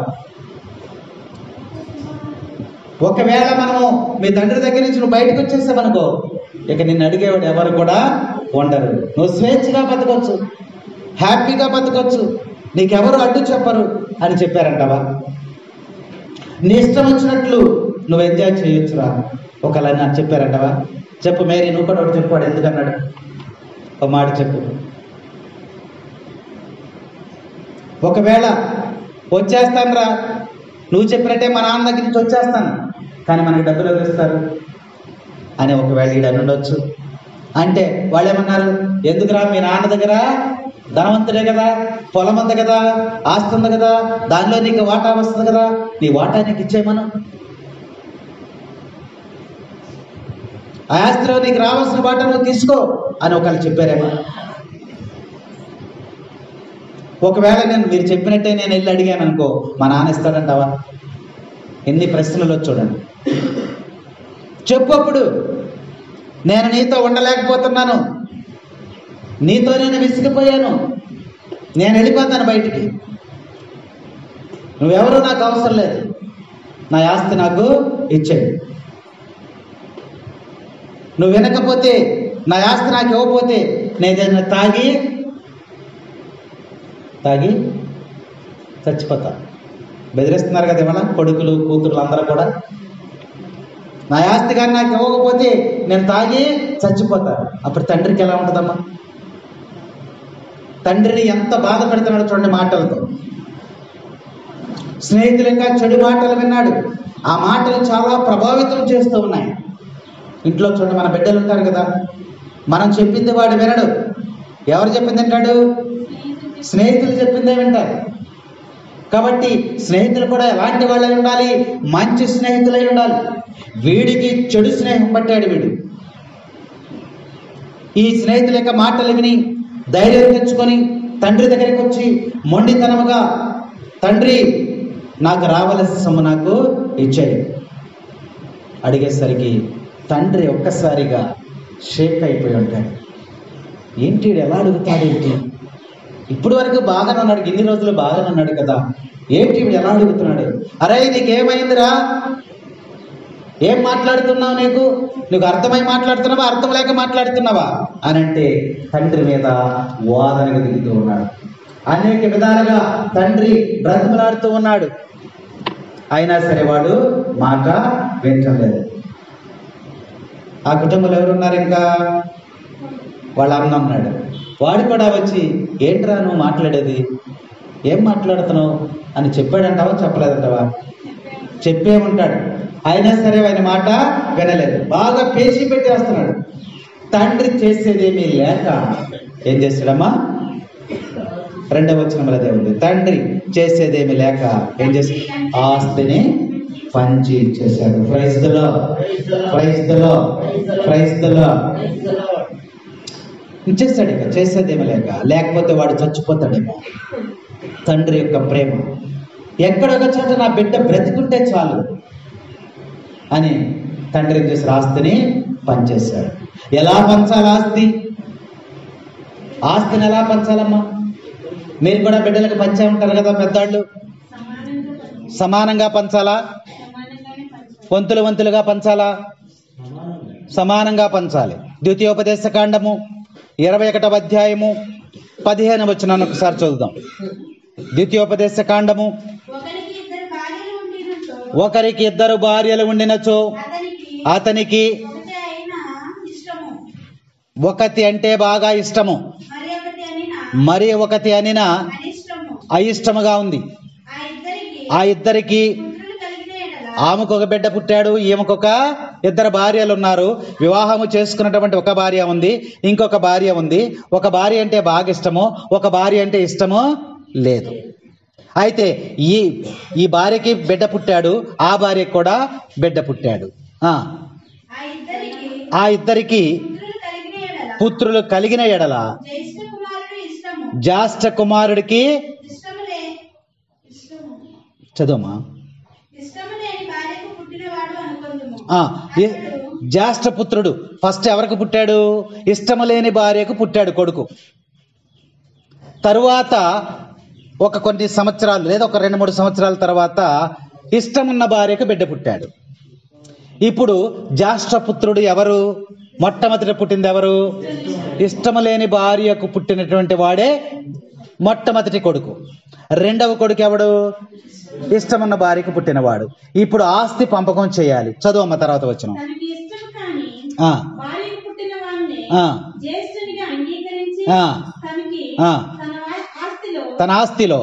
Speaker 1: ఒకవేళ మనము మీ తండ్రి దగ్గర నుంచి నువ్వు బయటకు వచ్చేసావనుకో, ఇక నిన్ను అడిగేవాడు ఎవరు కూడా ఉండరు, నువ్వు స్వేచ్ఛగా బతకొచ్చు, హ్యాపీగా బతకొచ్చు, నీకెవరు అడ్డు చెప్పరు అని చెప్పారంటావా? నీ ఇష్టం వచ్చినట్లు నువ్వు ఎంజాయ్ చేయొచ్చురా ఒకవేళ నాకు చెప్పారంటావా? చెప్పు మేరీ, నువ్వు కూడా ఒకటి చెప్పాడు, ఎందుకన్నాడు ఒక మాట చెప్పు. ఒకవేళ వచ్చేస్తాను రా, నువ్వు చెప్పినట్టే మా నాన్న దగ్గర నుంచి వచ్చేస్తాను, కానీ మనకి డబ్బులు ఎవరు ఇస్తారు అని ఒకవేళ ఈడు అని ఉండొచ్చు. అంటే వాళ్ళు ఏమన్నారు, ఎందుకురా మీ నాన్న దగ్గర ధనవంతుడే కదా, పొలం ఉంది కదా, ఆస్తి ఉంది కదా, దానిలో నీకు వాటా వస్తుంది కదా, నీ వాటా నీకు ఇచ్చేయమను, ఆ ఆస్తిలో నీకు రావాల్సిన వాటా నువ్వు తీసుకో అని ఒకళ్ళు చెప్పారేమో. ఒకవేళ మీరు చెప్పినట్టే నేను వెళ్ళి అడిగాను అనుకో, మా నాన్న ఇస్తాడంటావా? ఎన్ని ప్రశ్నలు చూడండి. చెప్పు అప్పుడు నేను నీతో ఉండలేకపోతున్నాను, నీతో నేను విసిగిపోయాను, నేను వెళ్ళిపోతాను బయటికి, నువ్వెవరూ నాకు అవసరం లేదు, నా ఆస్తి నాకు ఇచ్చేయి. నువ్వు వినకపోతే, నా ఆస్తి నాకు ఇవ్వకపోతే నేను తాగి చచ్చిపోతా. బెదిరిస్తున్నారు కదా ఏమన్నా కొడుకులు కూతురులు అందరూ కూడా. నా ఆస్తి కానీ నాకు ఇవ్వకపోతే నేను తాగి చచ్చిపోతా. అప్పుడు తండ్రికి ఎలా ఉంటుందమ్మా? తండ్రిని ఎంత బాధ పెడుతున్నాడు చూడండి మాటలతో. స్నేహితులు ఇంకా చెడు మాటలు విన్నాడు. ఆ మాటలు చాలా ప్రభావితం చేస్తూ ఉన్నాయి. ఇంట్లో చూడండి, మన బిడ్డలు ఉంటారు కదా, మనం చెప్పింది వాడు వినడు. ఎవరు చెప్పింది వింటాడు? స్నేహితులు చెప్పిందే వింటారు. కాబట్టి స్నేహితులు కూడా ఎలాంటి వాళ్ళై ఉండాలి? మంచి స్నేహితులై ఉండాలి. వీడికి చెడు స్నేహం పట్టాడు వీడు. ఈ స్నేహితుల యొక్క మాటలు విని ధైర్యం తెచ్చుకొని తండ్రి దగ్గరికి వచ్చి మొండితనముగా, తండ్రి నాకు రావలసిన సొమ్ము నాకు ఇచ్చాడు అడిగేసరికి తండ్రి ఒక్కసారిగా షేక్ అయిపోయి ఉంటాడు. ఏంటి ఎలా అడుగుతాడేంటి? ఇప్పుడు వరకు బాగానే ఉన్నాడు, ఇన్ని రోజులు బాగానే ఉన్నాడు కదా, ఏంటి వీడు ఎలా అడుగుతున్నాడు? అరే నీకేమైందిరా? ఏం మాట్లాడుతున్నావు? నీకు అర్థమై మాట్లాడుతున్నావా, అర్థం లేక మాట్లాడుతున్నావా అని అంటే తండ్రి మీద వాదనగా దిగుతూ ఉన్నాడు. అనేక విధాలుగా తండ్రి బ్రతిమలాడుతూ ఉన్నాడు. అయినా సరే వాడు మాట వింటలేదు. ఆ కుటుంబంలో ఎవరున్నారు? ఇంకా వాళ్ళ అన్న ఉన్నాడు. వాడు కూడా వచ్చి, ఏంట్రా నువ్వు మాట్లాడేది, ఏం మాట్లాడుతున్నావు అని చెప్పాడంటావా చెప్పలేదంటావా? చెప్పే ఉంటాడు. అయినా సరే ఆయన మాట వినలేదు. బాగా పేచి పెట్టి వస్తున్నాడు. తండ్రి చేసేదేమీ లేక ఏం చేశాడమ్మా? 2వ వచనంలో అదే ఉంది. తండ్రి చేసేదేమీ లేక ఏం చేశాడు? ఆస్తిని పంచి ఇచ్చేశాడు. Praise the Lord, praise the Lord, praise the Lord. ఇచ్చేస్తాడు. ఇక చేసేదేమీ లేకపోతే వాడు చచ్చిపోతాడేమో. తండ్రి యొక్క ప్రేమ ఎక్కడొక చోట నా బిడ్డ బ్రతికుంటే చాలు అని తండ్రి ఏం చేశారు? ఆస్తిని పంచేశాడు. ఎలా పంచాలి ఆస్తిని ఎలా పంచాలమ్మా? మీరు కూడా బిడ్డలకు పంచే ఉంటారు కదా పెద్దాళ్ళు. సమానంగా పంచాలా? వంతులుగా పంచాలా? సమానంగా పంచాలి. ద్వితీయోపదేశ కాండము 21వ అధ్యాయము 15వ వచనాన్ని ఒకసారి చదువుదాం. ద్వితీయోపదేశ కాండము, ఒకరికి 2 భార్యలు ఉండినచో అతనికి ఒకటి అంటే బాగా ఇష్టము, మరి ఒకటి అనిన అయిష్టముగా ఉంది. ఆ ఇద్దరికి, ఆమెకు ఒక బిడ్డ పుట్టాడు, ఈమెకొక 2 భార్యలు ఉన్నారు. వివాహము చేసుకున్నటువంటి ఒక భార్య ఉంది, ఇంకొక భార్య ఉంది. ఒక భార్య అంటే బాగా ఇష్టము, ఒక భార్య అంటే ఇష్టము లేదు. అయితే ఈ భార్యకి బిడ్డ పుట్టాడు, ఆ భార్యకి కూడా బిడ్డ పుట్టాడు. ఆ ఇద్దరికి పుత్రులు కలిగిన ఎడల జ్యేష్ఠ కుమారుడికి చదువుమా జ్యేష్ఠ పుత్రుడు ఫస్ట్ ఎవరికి పుట్టాడు? ఇష్టము లేని భార్యకు పుట్టాడు కొడుకు. తరువాత ఒక కొన్ని సంవత్సరాలు లేదా ఒక 2-3 సంవత్సరాల తర్వాత ఇష్టమున్న భార్యకు బిడ్డ పుట్టాడు. ఇప్పుడు జ్యేష్ఠ పుత్రుడు ఎవరు? మొట్టమొదటి పుట్టింది ఎవరు? ఇష్టము లేని భార్యకు పుట్టినటువంటి వాడే మొట్టమొదటి కొడుకు. 2వ కొడుకు ఎవడు? ఇష్టమున్న భార్యకు పుట్టినవాడు. ఇప్పుడు ఆస్తి పంపకం చేయాలి. చదువమ్మ తర్వాత వచ్చిన తన ఆస్తిలో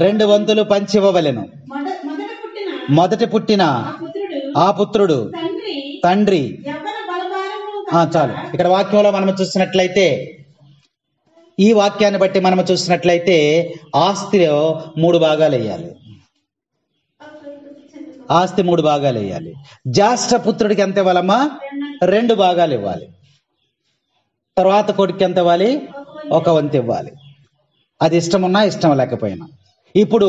Speaker 1: 2 వంతులు పంచి ఇవ్వవలెను. మొదటి పుట్టిన ఆ పుత్రుడు తండ్రి. చాలు. ఇక్కడ వాక్యంలో మనం చూసినట్లయితే, ఈ వాక్యాన్ని బట్టి మనం చూసినట్లయితే ఆస్తిలో 3 భాగాలు వేయాలి. ఆస్తి 3 భాగాలు వేయాలి. జ్యేష్ఠ పుత్రుడికి ఎంత ఇవ్వాలమ్మా? 2 భాగాలు ఇవ్వాలి. తర్వాత కొడుకు ఎంత ఇవ్వాలి? 1 వంతు ఇవ్వాలి. అది ఇష్టమున్నా ఇష్టం లేకపోయినా. ఇప్పుడు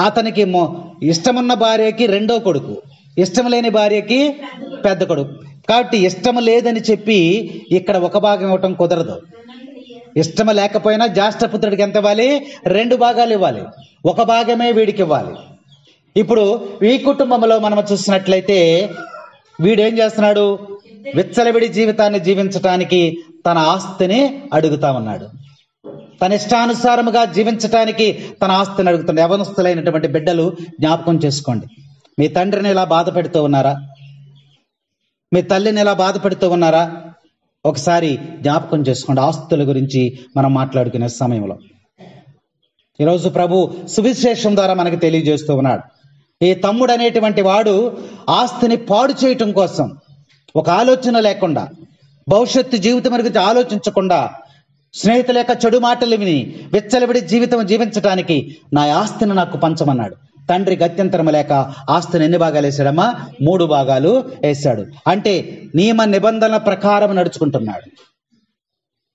Speaker 1: అతనికి ఇష్టమున్న భార్యకి 2వ కొడుకు, ఇష్టం లేని భార్యకి పెద్ద కొడుకు.
Speaker 2: కాబట్టి ఇష్టం లేదని చెప్పి ఇక్కడ ఒక భాగం ఇవ్వటం కుదరదు. ఇష్టం లేకపోయినా జ్యేష్ఠపుత్రుడికి ఎంత ఇవ్వాలి? 2 భాగాలు ఇవ్వాలి. ఒక భాగమే వీడికి ఇవ్వాలి. ఇప్పుడు ఈ కుటుంబంలో మనం చూసినట్లయితే వీడేం చేస్తున్నాడు? విచ్చలవిడి జీవితాన్ని జీవించటానికి తన ఆస్తిని అడుగుతా ఉన్నాడు. తన ఇష్టానుసారముగా జీవించటానికి తన ఆస్తిని అడుగుతున్నాడు. యవనస్తులైనటువంటి బిడ్డలు జ్ఞాపకం చేసుకోండి. మీ తండ్రిని ఇలా బాధ పెడుతూ ఉన్నారా? మీ తల్లిని ఇలా బాధ పెడుతూ ఉన్నారా? ఒకసారి జ్ఞాపకం చేసుకోండి. ఆస్తుల గురించి మనం మాట్లాడుకునే సమయంలో ఈరోజు ప్రభు సువిశేషం ద్వారా మనకు తెలియజేస్తూ ఉన్నాడు. ఈ తమ్ముడు అనేటువంటి వాడు ఆస్తిని పాడు చేయటం కోసం ఒక ఆలోచన లేకుండా, భవిష్యత్తు జీవితం గురించి ఆలోచించకుండా, స్నేహితుల యొక్క చెడు మాటలు విని విచ్చలవిడి జీవితం జీవించటానికి నా ఆస్తిని నాకు పంచమన్నాడు. తండ్రి గత్యంతరం లేక ఆస్తిని ఎన్ని భాగాలు వేసాడమ్మా? 3 భాగాలు వేశాడు. అంటే నియమ నిబంధనల ప్రకారం నడుచుకుంటున్నాడు.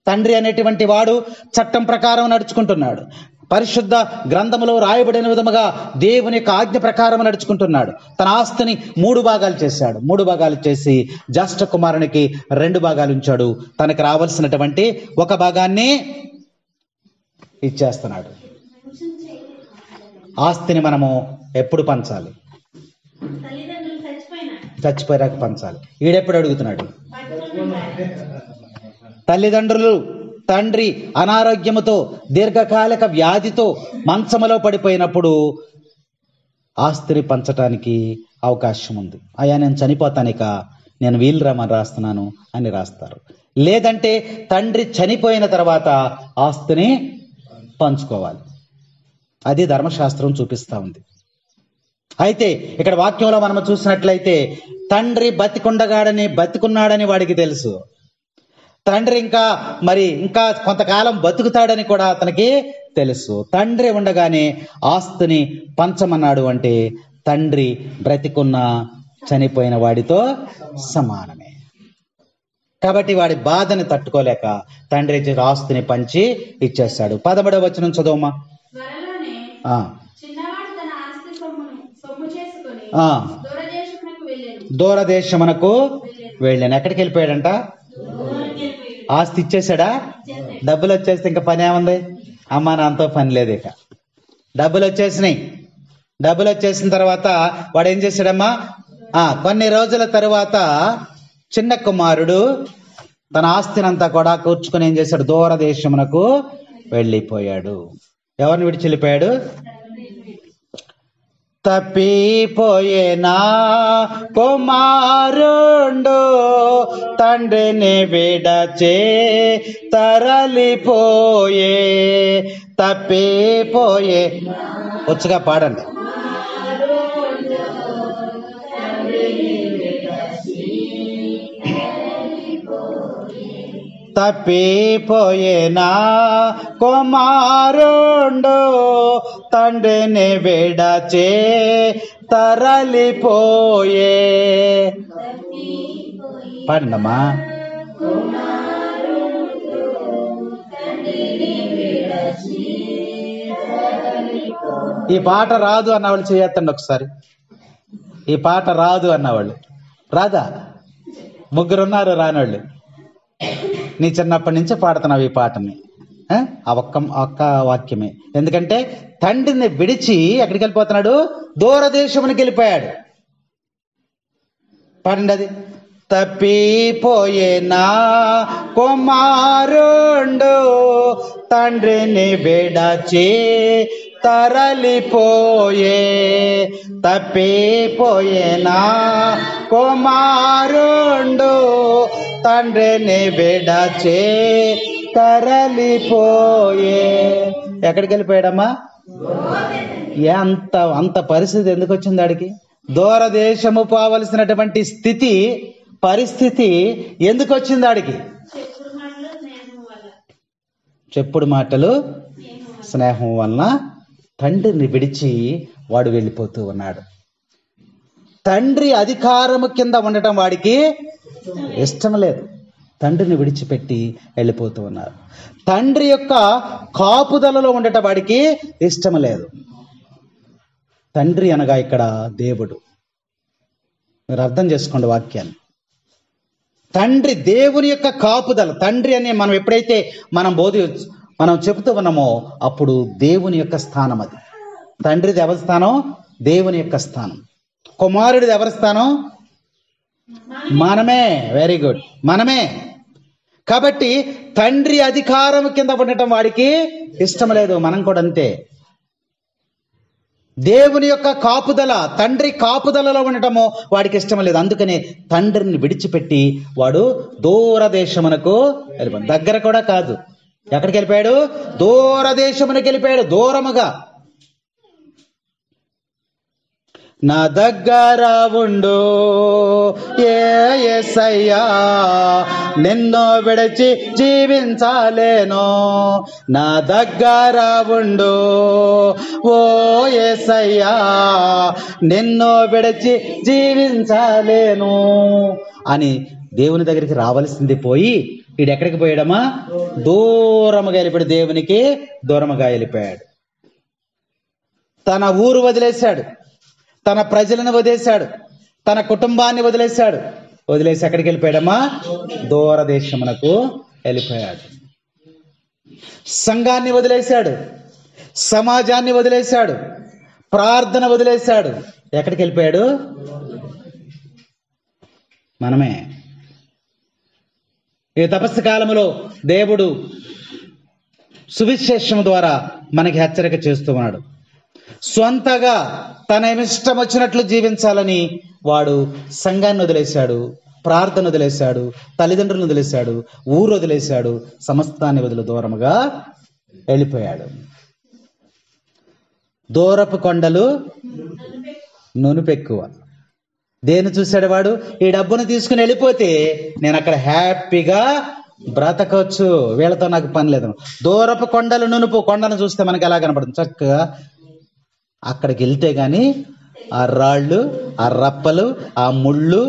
Speaker 2: తండ్రి అనేటువంటి వాడు చట్టం ప్రకారం నడుచుకుంటున్నాడు. పరిశుద్ధ గ్రంథములో రాయబడిన విధముగా దేవుని యొక్క ఆజ్ఞ ప్రకారం నడుచుకుంటున్నాడు. తన ఆస్తిని 3 భాగాలు చేశాడు. 3 భాగాలు చేసి జ్యేష్ఠ కుమారునికి 2 భాగాలు ఉంచాడు. తనకు రావాల్సినటువంటి 1 భాగాన్ని ఇచ్చేస్తున్నాడు. ఆస్తిని మనము ఎప్పుడు పంచాలి? చచ్చిపోయాక పంచాలి. ఈడెప్పుడు అడుగుతున్నాడు? తల్లిదండ్రులు, తండ్రి అనారోగ్యముతో దీర్ఘకాలిక వ్యాధితో మంచములో పడిపోయినప్పుడు ఆస్తిని పంచటానికి అవకాశం ఉంది. అయ్యా నేను చనిపోతానిక, నేను వీలు రమ్మని రాస్తున్నాను అని రాస్తారు. లేదంటే తండ్రి చనిపోయిన తర్వాత ఆస్తిని పంచుకోవాలి. అది ధర్మశాస్త్రం చూపిస్తా ఉంది. అయితే ఇక్కడ వాక్యంలో మనం చూసినట్లయితే తండ్రి బతికున్నాడని వాడికి తెలుసు. తండ్రి ఇంకా కొంతకాలం బతుకుతాడని కూడా అతనికి తెలుసు. తండ్రి ఉండగానే ఆస్తిని పంచమన్నాడు అంటే తండ్రి బ్రతికున్న చనిపోయిన వాడితో సమానమే. కాబట్టి వాడి బాధని తట్టుకోలేక తండ్రి ఆస్తిని పంచి ఇచ్చేస్తాడు. 13వ వచనం చదవమ్మా. దూరదేశమునకు వెళ్ళాను. ఎక్కడికి వెళ్ళిపోయాడంట? ఆస్తి ఇచ్చేసాడా? డబ్బులు వచ్చేస్తే ఇంకా పని ఏముంది? అమ్మా నాన్నతో పని లేదు. ఇక డబ్బులు వచ్చేసినాయి. డబ్బులు వచ్చేసిన తర్వాత వాడు ఏం చేశాడమ్మా? కొన్ని రోజుల తరువాత చిన్న కుమారుడు తన ఆస్తినంతా కూడా కూర్చుకొని ఏం చేశాడు? దూరదేశమునకు వెళ్ళిపోయాడు. ఎవరిని విడిచి వెళ్ళిపోయాడు? తప్పిపోయేనా కుమారుండు తండ్రిని విడచే తరలిపోయే. తప్పిపోయే వచ్చుగా పాడండి. తప్పిపోయేనా కుమారుండు తండ్రిని విడచే తరలిపోయే. పాడండమ్మా. ఈ పాట రాదు అన్నవాళ్ళు చేయొద్దండి ఒకసారి. ఈ పాట రాదు అన్నవాళ్ళు రాదా? 3 ఉన్నారు రానోళ్ళు. నీ చిన్నప్పటి నుంచే పాడుతున్నావు ఈ పాటని. ఆ ఒక్క వాక్యమే. ఎందుకంటే తండ్రిని విడిచి ఎక్కడికి వెళ్ళిపోతున్నాడు? దూరదేశమునికి వెళ్ళిపోయాడు. పాడండి అది. తప్పిపోయేనా కుమారుండు తండ్రిని విడచి తరలిపోయే. తప్పిపోయేనా కుమారుండు తండ్రిని విడచి తరలిపోయే. ఎక్కడికి వెళ్ళిపోయాడమ్మా? అంత పరిస్థితి ఎందుకు వచ్చింది వాడికి? దూరదేశము పోవలసినటువంటి పరిస్థితి ఎందుకు వచ్చింది వాడికి? చెప్పుడు మాటలు స్నేహం వలన తండ్రిని విడిచి వాడు వెళ్ళిపోతూ ఉన్నాడు. తండ్రి అధికారము కింద ఉండటం వాడికి ఇష్టం లేదు. తండ్రిని విడిచిపెట్టి వెళ్ళిపోతూ ఉన్నారు. తండ్రి యొక్క కాపుదలలో ఉండటం వాడికి ఇష్టం లేదు. తండ్రి అనగా ఇక్కడ దేవుడు. మీరు అర్థం చేసుకోండి వాక్యాన్ని. తండ్రి దేవుని యొక్క కాపుదల, తండ్రి అని మనం ఎప్పుడైతే మనం చెబుతూ ఉన్నామో అప్పుడు దేవుని యొక్క స్థానం అది. తండ్రిది ఎవరి స్థానం? దేవుని యొక్క స్థానం. కుమారుడిది ఎవరి స్థానం? మనమే. వెరీ గుడ్, మనమే. కాబట్టి తండ్రి అధికారం కింద ఉండటం వాడికి ఇష్టం లేదు. మనం కూడా అంతే. దేవుని యొక్క కాపుదల, తండ్రి కాపుదలలో ఉండటము వాడికి ఇష్టం లేదు. అందుకనే తండ్రిని విడిచిపెట్టి వాడు దూరదేశమునకు వెళ్ళిపోయాడు. దగ్గర కూడా కాదు, ఎక్కడికి వెళ్ళిపోయాడు? దూరదేశమునకు వెళ్ళిపోయాడు, దూరముగా. నా దగ్గర ఉండు యేసయ్యా, నిన్ను విడిచి జీవించాలేను. నా దగ్గర ఉండు ఓ యేసయ్యా, నిన్ను విడిచి జీవించాలేను అని దేవుని దగ్గరికి రావాల్సింది పోయి వీడు ఎక్కడికి పోయాడమ్మా? దూరముగా వెళ్ళిపోయాడు, దేవునికి దూరముగా వెళ్ళిపోయాడు. తన ఊరు వదిలేశాడు, తన ప్రజలను వదిలేశాడు, తన కుటుంబాన్ని వదిలేశాడు. వదిలేసి ఎక్కడికి వెళ్ళిపోయాడమ్మా? దూరదేశమునకు వెళ్ళిపోయాడు. సంఘాన్ని వదిలేశాడు, సమాజాన్ని వదిలేశాడు, ప్రార్థన వదిలేశాడు. ఎక్కడికి వెళ్ళిపోయాడు? మనమే. ఈ తపస్సు కాలంలో దేవుడు సువిశేషం ద్వారా మనకి హెచ్చరిక చేస్తూ ఉన్నాడు. స్వంతగా తన ఇష్టం వచ్చినట్లు జీవించాలని వాడు సంఘాన్ని వదిలేశాడు, ప్రార్థన వదిలేశాడు, తల్లిదండ్రులను వదిలేశాడు, ఊరు వదిలేశాడు, సమస్తాన్ని వదిలి దూరముగా వెళ్ళిపోయాడు. దూరపు కొండలు నునుపెక్కువ. దేన్ని చూశాడు వాడు? ఈ డబ్బును తీసుకుని వెళ్ళిపోతే నేను అక్కడ హ్యాపీగా బ్రతకొచ్చు, వీళ్ళతో నాకు పని లేదు. దూరపు కొండలు నునుపు. కొండను చూస్తే మనకి ఎలా కనపడుతుంది? చక్కగా అక్కడికి వెళ్తే గాని ఆ రాళ్ళు, ఆ రప్పలు, ఆ ముళ్ళు,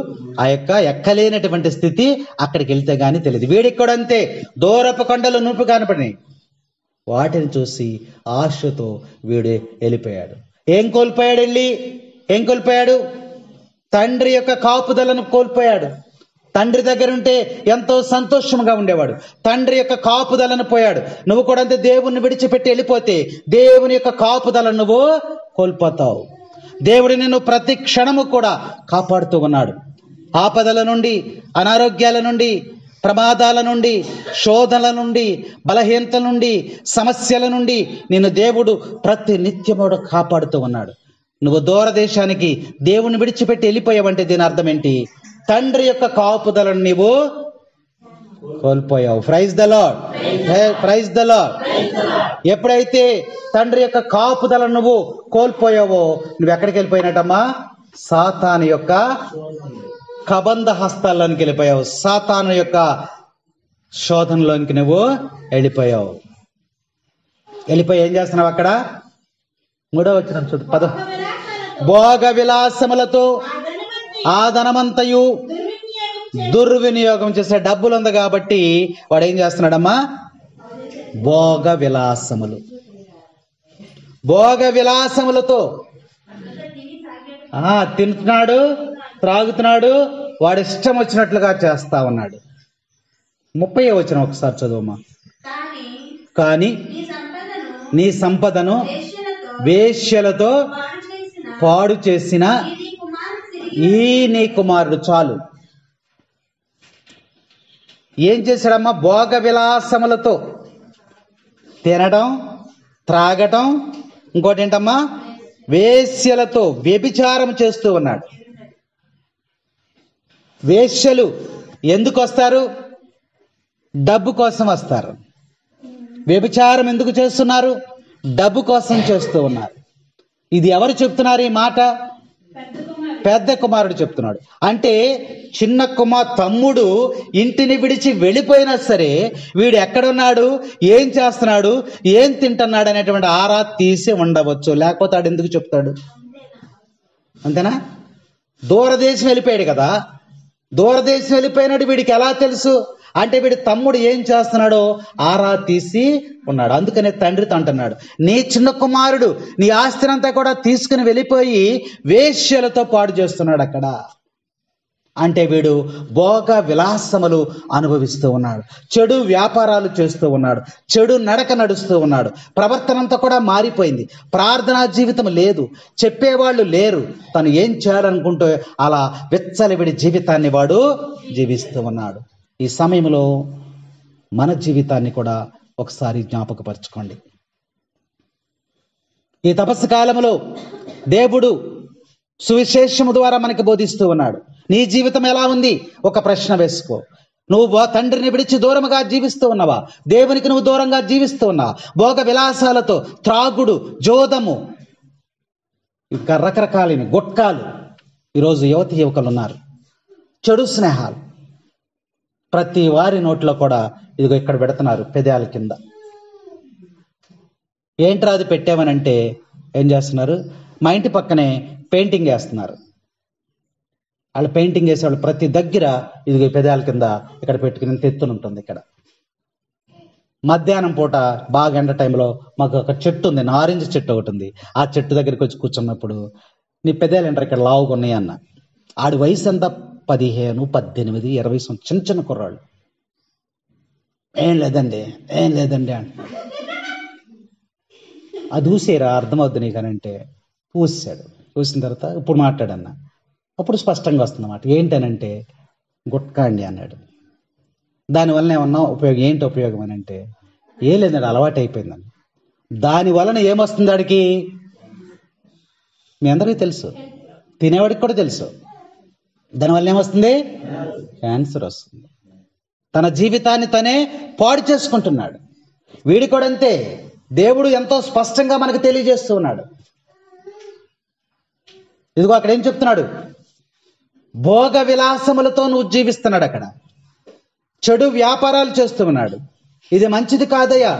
Speaker 2: ఆ యొక్క ఎక్కలేనటువంటి స్థితి అక్కడికి వెళ్తే గాని తెలియదు. వీడికి కూడా అంతే. దూరపు కొండలు నునుపు కనపడినాయి, వాటిని చూసి ఆశతో వీడు వెళ్ళిపోయాడు. ఏం కోల్పోయాడు? ఏం కోల్పోయాడు? తండ్రి యొక్క కాపుదలను కోల్పోయాడు. తండ్రి దగ్గర ఉంటే ఎంతో సంతోషంగా ఉండేవాడు. తండ్రి యొక్క కాపుదలను పోయాడు. నువ్వు కూడా అంతే. దేవుణ్ణి విడిచిపెట్టి వెళ్ళిపోతే దేవుని యొక్క కాపుదలను నువ్వు కోల్పోతావు. దేవుడు నిన్ను ప్రతి క్షణము కూడా కాపాడుతూ ఉన్నాడు. ఆపదల నుండి, అనారోగ్యాల నుండి, ప్రమాదాల నుండి, శోధనల నుండి, బలహీనతల నుండి, సమస్యల నుండి నిన్ను దేవుడు ప్రతి నిత్యముడు కాపాడుతూ ఉన్నాడు. నువ్వు దూరదేశానికి దేవుని విడిచిపెట్టి వెళ్ళిపోయావంటే దీని అర్థం ఏంటి? తండ్రి యొక్క కాపుదలను నీవు కోల్పోయావు. Praise the Lord, praise the Lord. ఎప్పుడైతే తండ్రి యొక్క కాపుదలను నువ్వు కోల్పోయావో నువ్వు ఎక్కడికి వెళ్ళిపోయినట్టమ్మా? సాతాను యొక్క కబంధ హస్తాల్లోనికి వెళ్ళిపోయావు. సాతాను యొక్క శోధనలోనికి నువ్వు వెళ్ళిపోయావు. వెళ్ళిపోయి ఏం చేస్తున్నావు అక్కడ? 3వ వచనం చూడు. భోగ విలాసములతో ఆ ధనమంతయు దుర్వినియోగం చేసే. డబ్బులు ఉంది కాబట్టి వాడు ఏం చేస్తున్నాడమ్మా? భోగ విలాసములు. భోగ విలాసములతో తింటున్నాడు, త్రాగుతున్నాడు, వాడు ఇష్టం వచ్చినట్లుగా చేస్తా ఉన్నాడు. 30వ వచనం ఒకసారి చదువుమా. కానీ నీ సంపదను వేశ్యలతో పాడు చేసిన ఈ నీ కుమారుడు చాలు. ఏం చేశాడమ్మా? భోగ విలాసములతో తినడం, త్రాగటం, ఇంకోటి ఏంటమ్మా? వేశ్యలతో వ్యభిచారం చేస్తూ ఉన్నాడు. వేశ్యలు ఎందుకు వస్తారు? డబ్బు కోసం వస్తారు. వ్యభిచారం ఎందుకు చేస్తున్నారు? డబ్బు కోసం చేస్తూ ఉన్నారు. ఇది ఎవరు చెప్తున్నారు ఈ మాట? పెద్ద కుమారుడు చెప్తున్నాడు. అంటే చిన్న తమ్ముడు ఇంటిని విడిచి వెళ్ళిపోయినా సరే వీడు ఎక్కడున్నాడు, ఏం చేస్తున్నాడు, ఏం తింటున్నాడు అనేటువంటి ఆరా తీసి ఉండవచ్చు. లేకపోతే ఆడు ఎందుకు చెప్తాడు? అంతేనా? దూరదేశం వెళ్ళిపోయాడు కదా. దూరదేశం వెళ్ళిపోయినాడు వీడికి ఎలా తెలుసు అంటే వీడి తమ్ముడు ఏం చేస్తున్నాడో ఆరా తీసి ఉన్నాడు. అందుకనే తండ్రితో అంటున్నాడు, నీ చిన్న కుమారుడు నీ ఆస్తినంతా కూడా తీసుకుని వెళ్ళిపోయి వేశ్యలతో పాడు చేస్తున్నాడు. అక్కడ అంటే వీడు భోగ విలాసములు అనుభవిస్తూ ఉన్నాడు, చెడు వ్యాపారాలు చేస్తూ ఉన్నాడు, చెడు నడక నడుస్తూ ఉన్నాడు. ప్రవర్తనంతా కూడా మారిపోయింది. ప్రార్థనా జీవితం లేదు, చెప్పేవాళ్ళు లేరు. తను ఏం చేయాలనుకుంటూ అలా విచ్చలవిడి జీవితాన్ని వాడు జీవిస్తూ ఉన్నాడు. ఈ సమయంలో మన జీవితాన్ని కూడా ఒకసారి జ్ఞాపకపరచుకోండి. ఈ తపస్సు కాలంలో దేవుడు సువిశేషము ద్వారా మనకి బోధిస్తూ ఉన్నాడు. నీ జీవితం ఎలా ఉంది? ఒక ప్రశ్న వేసుకో. నువ్వు తండ్రిని విడిచి దూరముగా జీవిస్తూ ఉన్నావా? దేవునికి నువ్వు దూరంగా జీవిస్తూ ఉన్నావా? భోగ విలాసాలతో, త్రాగుడు, జోదము, ఇంకా రకరకాలైన గుట్కాలు. ఈరోజు యువతి యువకులు ఉన్నారు, చెడు స్నేహాలు. ప్రతి వారి నోట్లో కూడా ఇదిగో ఇక్కడ పెడుతున్నారు, పెదాల కింద. ఏంట్రా అది పెట్టామనంటే ఏం చేస్తున్నారు? మా ఇంటి పక్కనే పెయింటింగ్ వేస్తున్నారు. వాళ్ళు పెయింటింగ్ వేసేవాళ్ళు ప్రతి దగ్గర ఇది పెదాల కింద ఇక్కడ పెట్టుకుని ఎత్తున ఉంటుంది. ఇక్కడ మధ్యాహ్నం పూట బాగా ఎండ టైంలో మాకు ఒక చెట్టు ఉంది, నారింజ చెట్టు ఒకటి ఉంది. ఆ చెట్టు దగ్గరికి వచ్చి కూర్చున్నప్పుడు, నీ పెదాలు ఏంటారు ఇక్కడ లావుగా ఉన్నాయి అన్న. ఆడి వయసు అంతా 15, 18, 20 చిన్న చిన్న కుర్రాళ్ళు. ఏం లేదండి అంట. అది ఊసేరా, అర్థమవుద్ది నీకనంటే ఊసాడు. చూసిన తర్వాత ఇప్పుడు మాట్లాడన్నా. అప్పుడు స్పష్టంగా వస్తుందన్నమాట. ఏంటనంటే గుట్కా అండి అన్నాడు. దానివల్ల ఏమన్నా ఉపయోగం? ఏంటి ఉపయోగం అని అంటే ఏం లేదండి, అలవాటు అయిపోయిందని. దాని వలన ఏమొస్తుంది వాడికి? మీ అందరికీ తెలుసు, తినేవాడికి కూడా తెలుసు. దానివల్ల ఏమొస్తుంది? క్యాన్సర్ వస్తుంది. తన జీవితాన్ని తనే పాడు చేసుకుంటున్నాడు. వీడి కూడా అంతే. దేవుడు ఎంతో స్పష్టంగా మనకు తెలియజేస్తూ ఉన్నాడు. ఇదిగో అక్కడ ఏం చెప్తున్నాడు? భోగ విలాసములతో నువ్వు జీవిస్తున్నాడు. అక్కడ చెడు వ్యాపారాలు చేస్తూ ఉన్నాడు. ఇది మంచిది కాదయ్యా,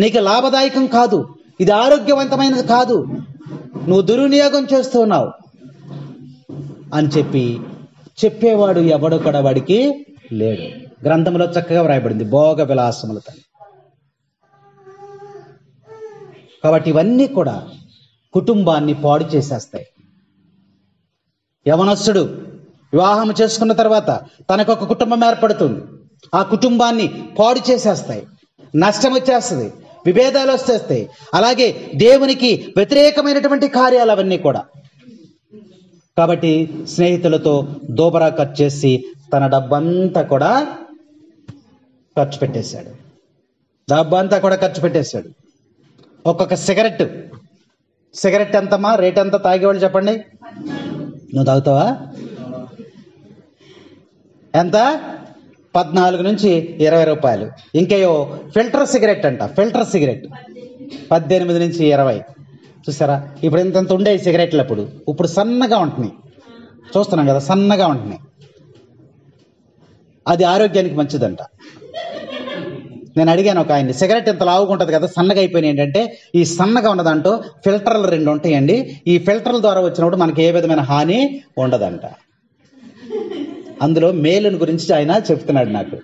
Speaker 2: నీకు లాభదాయకం కాదు, ఇది ఆరోగ్యవంతమైనది కాదు, నువ్వు దుర్వినియోగం చేస్తూ ఉన్నావు అని చెప్పేవాడు ఎవడు కూడా వాడికి లేడు. గ్రంథంలో చక్కగా వ్రాయబడింది భోగ విలాసములతో. కాబట్టి ఇవన్నీ కూడా కుటుంబాన్ని పాడు చేసేస్తాయి. యవనస్తుడు వివాహం చేసుకున్న తర్వాత తనకు ఒక కుటుంబం ఏర్పడుతుంది. ఆ కుటుంబాన్ని పాడు చేసేస్తాయి, నష్టం వచ్చేస్తుంది, విభేదాలు వచ్చేస్తాయి. అలాగే దేవునికి వ్యతిరేకమైనటువంటి కార్యాలు అవన్నీ కూడా. కాబట్టి స్నేహితులతో దోబరా ఖర్చు చేసి తన డబ్బంతా కూడా ఖర్చు పెట్టేశాడు. ఒక్కొక్క సిగరెట్ ఎంతమ్మా? రేట్ ఎంత? తాగేవాళ్ళు చెప్పండి. నువ్వు తాగుతావా? ఎంత? 14 నుంచి 20 రూపాయలు. ఇంకేయో ఫిల్టర్ సిగరెట్ అంట, 18 నుంచి 20. చూసారా? ఇప్పుడు ఇంతంత ఉండే సిగరెట్లు ఇప్పుడు సన్నగా ఉంటున్నాయి. చూస్తున్నాం కదా, సన్నగా ఉంటున్నాయి. అది ఆరోగ్యానికి మంచిదంట. నేను అడిగాను ఒక ఆయన్ని, సిగరెట్ ఇంత లావుగా ఉంటుంది కదా, సన్నగా అయిపోయినాయి ఏంటంటే, ఈ సన్నగా ఉన్నదంటూ ఫిల్టర్లు 2 ఉంటాయండి. ఈ ఫిల్టర్ల ద్వారా వచ్చినప్పుడు మనకి ఏ విధమైన హాని ఉండదంట. అందులో మేలుని గురించి ఆయన చెప్తున్నాడు నాకు.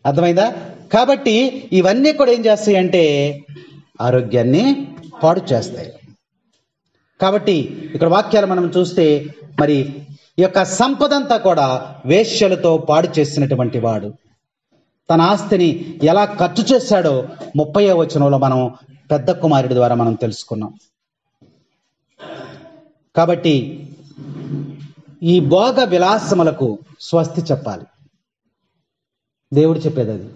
Speaker 2: అర్థమైందా? కాబట్టి ఇవన్నీ కూడా ఏం చేస్తాయి అంటే ఆరోగ్యాన్ని పాడు చేస్తాయి. కాబట్టి ఇక్కడ వాక్యాలు మనం చూస్తే మరి ఈ యొక్క సంపదంతా కూడా వేశ్యలతో పాడు చేసినటువంటి వాడు తన ఆస్తిని ఎలా ఖర్చు చేశాడో 30వ వచనంలో మనం పెద్ద కుమారుడి ద్వారా మనం తెలుసుకున్నాం. కాబట్టి ఈ భోగ విలాసములకు స్వస్తి చెప్పాలి. దేవుడు చెప్పేది అది.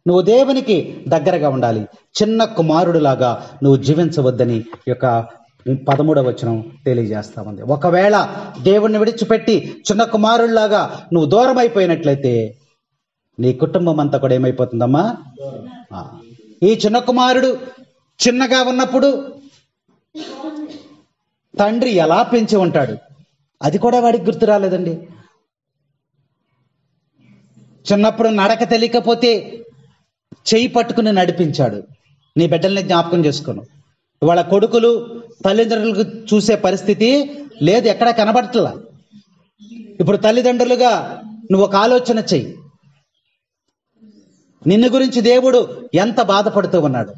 Speaker 2: నువ్వు దేవునికి దగ్గరగా ఉండాలి, చిన్న కుమారుడిలాగా నువ్వు జీవించవద్దని యొక్క 13వ వచనం తెలియజేస్తా ఉంది. ఒకవేళ దేవుణ్ణి విడిచిపెట్టి చిన్న కుమారుడిలాగా నువ్వు దూరం అయిపోయినట్లయితే నీ కుటుంబం అంతా కూడా ఏమైపోతుందమ్మా? ఈ చిన్న కుమారుడు చిన్నగా ఉన్నప్పుడు తండ్రి ఎలా పెంచి ఉంటాడు అది కూడా వాడికి గుర్తు రాలేదండి. చిన్నప్పుడు నడక తెలియకపోతే చెయ్యి పట్టుకుని నడిపించాడు. నీ బిడ్డల్ని జ్ఞాపకం చేసుకోను. ఇవాళ కొడుకులు తల్లిదండ్రులకు చూసే పరిస్థితి లేదు, ఎక్కడా కనబడట్లా. ఇప్పుడు తల్లిదండ్రులుగా నువ్వు ఒక ఆలోచన చెయ్యి. నిన్ను గురించి దేవుడు ఎంత బాధపడుతూ ఉన్నాడు.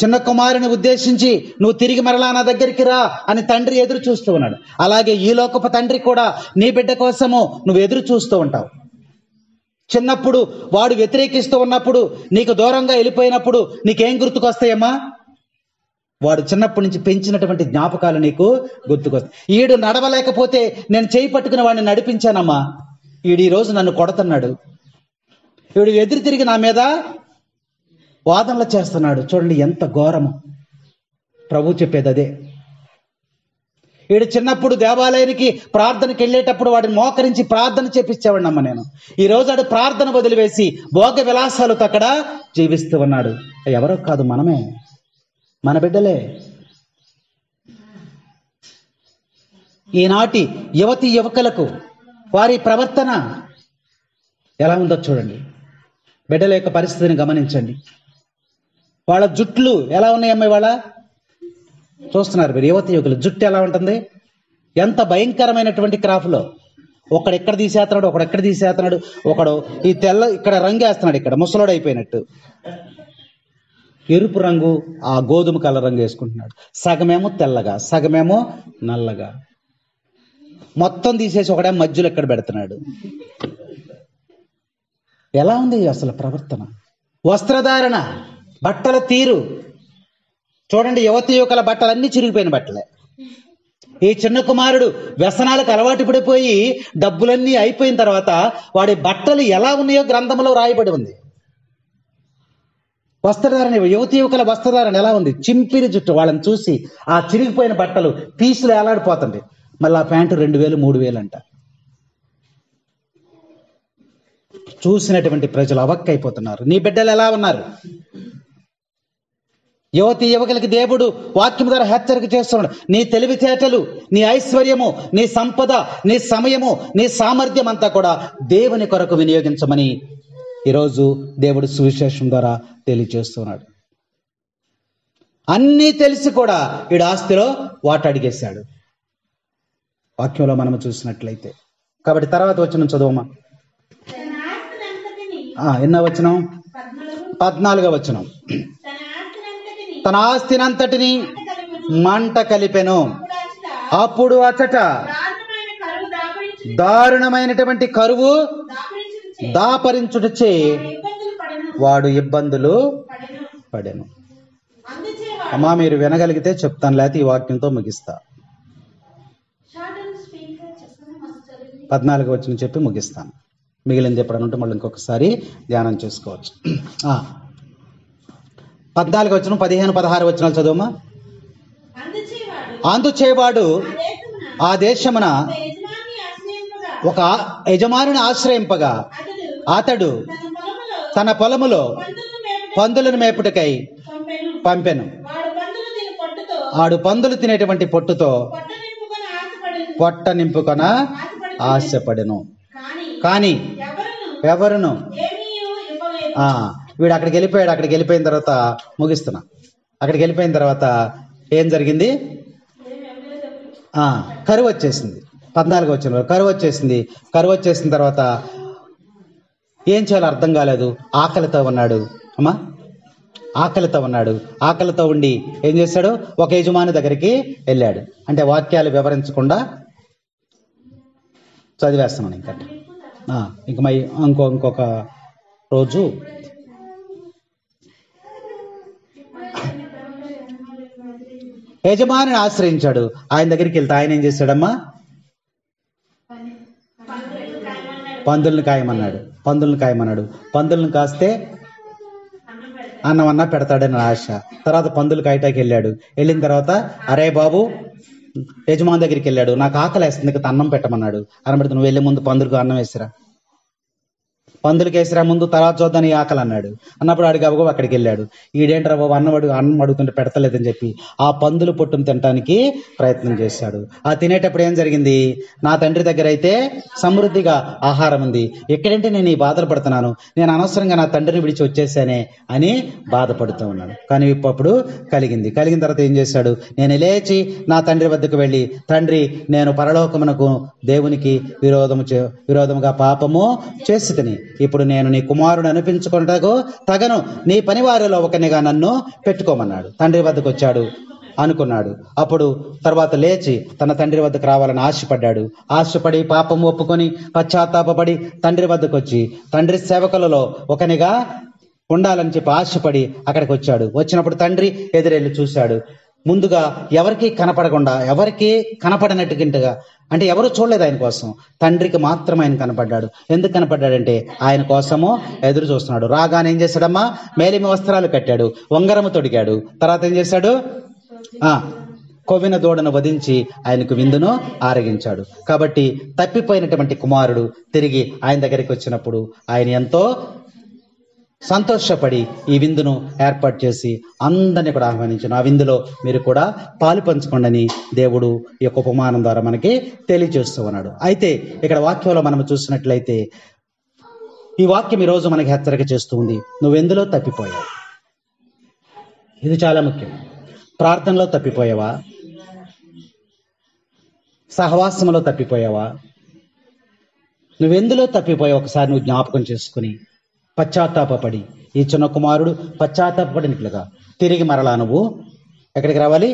Speaker 2: చిన్న కుమారుని ఉద్దేశించి నువ్వు తిరిగి మరలా నా దగ్గరికి రా అని తండ్రి ఎదురు చూస్తూ ఉన్నాడు. అలాగే ఈ లోకపు తండ్రి కూడా నీ బిడ్డ కోసము నువ్వు ఎదురు చూస్తూ ఉంటావు. చిన్నప్పుడు వాడు వ్యతిరేకిస్తూ ఉన్నప్పుడు, నీకు దూరంగా వెళ్ళిపోయినప్పుడు నీకేం గుర్తుకొస్తాయమ్మా? వాడు చిన్నప్పటి నుంచి పెంచినటువంటి జ్ఞాపకాలు నీకు గుర్తుకొస్తాయి. ఈడు నడవలేకపోతే నేను చేయి పట్టుకుని వాడిని నడిపించానమ్మా, ఈడు ఈరోజు నన్ను కొడుతున్నాడు, ఈడు ఎదురు తిరిగి నా మీద వాదనలు చేస్తున్నాడు. చూడండి ఎంత ఘోరము. ప్రభు చెప్పేది అదే. వీడు చిన్నప్పుడు దేవాలయానికి ప్రార్థనకి వెళ్ళేటప్పుడు వాడిని మోకరించి ప్రార్థన చేపించేవాడిని అమ్మ నేను. ఈ రోజు వాడు ప్రార్థన వదిలివేసి భోగ విలాసాలతో అక్కడ జీవిస్తూ ఉన్నాడు. ఎవరో కాదు, మనమే, మన బిడ్డలే. ఈనాటి యువతి యువకులకు వారి ప్రవర్తన ఎలా ఉందో చూడండి. బిడ్డల యొక్క పరిస్థితిని గమనించండి. వాళ్ళ జుట్లు ఎలా ఉన్నాయమ్మాయి? వాళ్ళ చూస్తున్నారు మీరు, యువతి యువకులు జుట్టు ఎలా ఉంటుంది? ఎంత భయంకరమైనటువంటి క్రాఫ్లో. ఒకడు ఎక్కడ తీసేస్తున్నాడు, ఒకడు ఎక్కడ తీసేస్తున్నాడు, ఒకడు ఈ తెల్ల ఇక్కడ రంగు వేస్తున్నాడు, ఇక్కడ ముసలోడు అయిపోయినట్టు ఎరుపు రంగు, ఆ గోధుమ కలర్ రంగు వేసుకుంటున్నాడు. సగమేమో తెల్లగా, సగమేమో నల్లగా, మొత్తం తీసేసి ఒకడే మధ్యలో ఎక్కడ పెడుతున్నాడు. ఎలా ఉంది అసలు ప్రవర్తన? వస్త్రధారణ, బట్టల తీరు చూడండి. యువతి యువకుల బట్టలన్నీ చిరిగిపోయిన బట్టలే. ఈ చిన్న కుమారుడు వ్యసనాలకు అలవాటు పడిపోయి డబ్బులన్నీ అయిపోయిన తర్వాత వాడి బట్టలు ఎలా ఉన్నాయో గ్రంథంలో రాయబడి ఉంది. వస్త్రధారణ, యువతి యువకుల వస్త్రధారణ ఎలా ఉంది? చింపిరి జుట్టు. వాళ్ళని చూసి ఆ చిరిగిపోయిన బట్టలు పీసులు ఎలాడిపోతుంది. మళ్ళీ ఆ ప్యాంటు 2000 3000 అంట. చూసినటువంటి ప్రజలు అవక్కైపోతున్నారు. నీ బిడ్డలు ఎలా ఉన్నారు? యువతి యువకులకి దేవుడు వాక్యం ద్వారా హెచ్చరిక చేస్తున్నాడు. నీ తెలివితేటలు, నీ ఐశ్వర్యము, నీ సంపద, నీ సమయము, నీ సామర్థ్యం అంతా కూడా దేవుని కొరకు వినియోగించమని ఈరోజు దేవుడు సువిశేషం ద్వారా తెలియజేస్తున్నాడు. అన్నీ తెలిసి కూడా వీడు ఆస్తిలో వాట అడిగేశాడు. వాక్యంలో మనం చూసినట్లయితే. కాబట్టి తర్వాత వచనం చదువమ్మా. ఎన్నో వచనం? 14వ వచనం. తన ఆస్తినంతటిని మంట కలిపెను. అప్పుడు అచట దారుణమైనటువంటి కరువు దాపరించుటచే వాడు ఇబ్బందులు పడెను. అమ్మా మీరు వినగలిగితే చెప్తాను, లేకపోతే ఈ వాక్యంతో ముగిస్తా. 14వ వచనం చెప్పి ముగిస్తాను. మిగిలింది ఎప్పుడని ఉంటే మళ్ళీ ఇంకొకసారి ధ్యానం చేసుకోవచ్చు. 14వ వచనం, 15, 16 వచనాలు చదువమ్మా. అందుచేవాడు ఆ దేశమున ఒక యజమానుని ఆశ్రయింపగా అతడు తన పొలములో పందులను మేపుటకై పంపెను. ఆడు పందులు తినేటువంటి పొట్టుతో పొట్ట నింపుకొన ఆశపడెను. కానీ ఎవరును వీడు అక్కడికి వెళ్ళిపోయాడు. అక్కడికి వెళ్ళిపోయిన తర్వాత ముగిస్తున్నా. అక్కడికి వెళ్ళిపోయిన తర్వాత ఏం జరిగింది? కరువు వచ్చేసింది. 14వ వచనంలో కరువు వచ్చేసింది. కరువు వచ్చేసిన తర్వాత ఏం చేయాలో అర్థం కాలేదు. ఆకలితో ఉన్నాడు. అమ్మా ఆకలితో ఉన్నాడు. ఆకలితో ఉండి ఏం చేశాడు? ఒక యజమాని దగ్గరికి వెళ్ళాడు. అంటే వాక్యాలు వివరించకుండా చదివేస్తున్నాను. ఇంక ఇంకొక రోజు యజమానిని ఆశ్రయించాడు. ఆయన దగ్గరికి వెళ్తే ఆయన ఏం చేశాడమ్మా? పందులను కాయమన్నాడు. పందులను కాస్తే అన్నం అన్నా పెడతాడని ఆశ. తర్వాత పందులు కాయటానికి వెళ్ళాడు. వెళ్ళిన తర్వాత అరే బాబు, యజమాని దగ్గరికి వెళ్ళాడు. నాకు ఆకలి వేస్తుంది, అన్నం పెట్టమన్నాడు. అన్నం పెడితే నువ్వు వెళ్ళే ముందు పందులకు అన్నం వేసిరా, పందులకి వేసిరా ముందు, తర్వాత చూద్దాని ఆకలి అన్నాడు. అన్నప్పుడు అడిగి అవ్వగా అక్కడికి వెళ్ళాడు. ఈడేంట్రా బాబు అన్నం అడుగుతుంటే పెడతలేదని చెప్పి ఆ పందులు పొట్టును తినడానికి ప్రయత్నం చేశాడు. ఆ తినేటప్పుడు ఏం జరిగింది? నా తండ్రి దగ్గర అయితే సమృద్ధిగా ఆహారం ఉంది, ఎక్కడంటే నేను ఈ బాధలు పడుతున్నాను, నేను అనవసరంగా నా తండ్రిని విడిచి వచ్చేసానే అని బాధపడుతూ ఉన్నాడు. కానీ ఇప్పుడు కలిగిన తర్వాత ఏం చేశాడు? నేను లేచి నా తండ్రి వద్దకు వెళ్ళి, తండ్రి నేను పరలోకమునకు దేవునికి విరోధముగా పాపము చేసి తిని ఇప్పుడు నేను నీ కుమారుడు అనిపించుకుంటకు తగను, నీ పనివారిలో ఒకనిగా నన్ను పెట్టుకోమన్నాడు. తండ్రి వద్దకు వచ్చాడు అనుకున్నాడు. అప్పుడు తర్వాత లేచి తన తండ్రి వద్దకు రావాలని ఆశపడి పాపం ఒప్పుకొని పశ్చాత్తాపడి తండ్రి వద్దకు వచ్చి తండ్రి సేవకులలో ఒకనిగా ఉండాలని చెప్పి ఆశపడి అక్కడికి వచ్చాడు. వచ్చినప్పుడు తండ్రి ఎదురెళ్ళి చూశాడు. ముందుగా ఎవరికి కనపడనట్టుగా, అంటే ఎవరు చూడలేదు ఆయన కోసం, తండ్రికి మాత్రం ఆయన కనపడ్డాడు. ఎందుకు కనపడ్డాడంటే ఆయన కోసము ఎదురు చూస్తున్నాడు. రాగానే ఏం చేశాడమ్మా, మేలిమి వస్త్రాలు కట్టాడు, ఉంగరము తొడిగాడు. తర్వాత ఏం చేశాడు, కొవ్విన దూడను వధించి ఆయనకు విందును ఆరగించాడు. కాబట్టి తప్పిపోయినటువంటి కుమారుడు తిరిగి ఆయన దగ్గరికి వచ్చినప్పుడు ఆయన ఎంతో సంతోషపడి ఈ విందును ఏర్పాటు చేసి అందరినీ కూడా ఆహ్వానించాను. ఆ విందులో మీరు కూడా పాలు పంచుకోండి దేవుడు ఈ యొక్క ఉపమానం ద్వారా మనకి తెలియజేస్తూ ఉన్నాడు. అయితే ఇక్కడ వాక్యంలో మనం చూసినట్లయితే ఈ వాక్యం ఈరోజు మనకి హెచ్చరిక చేస్తూ ఉంది. నువ్వెందులో తప్పిపోయావు? ఇది చాలా ముఖ్యం. ప్రార్థనలో తప్పిపోయావా? సహవాసంలో తప్పిపోయావా? నువ్వెందులో తప్పిపోయావు? ఒకసారి నువ్వు జ్ఞాపకం చేసుకుని పశ్చాత్తాపడి, ఈ చిన్న కుమారుడు పశ్చాత్తాపడినట్లుగా తిరిగి మరలా నువ్వు ఎక్కడికి రావాలి?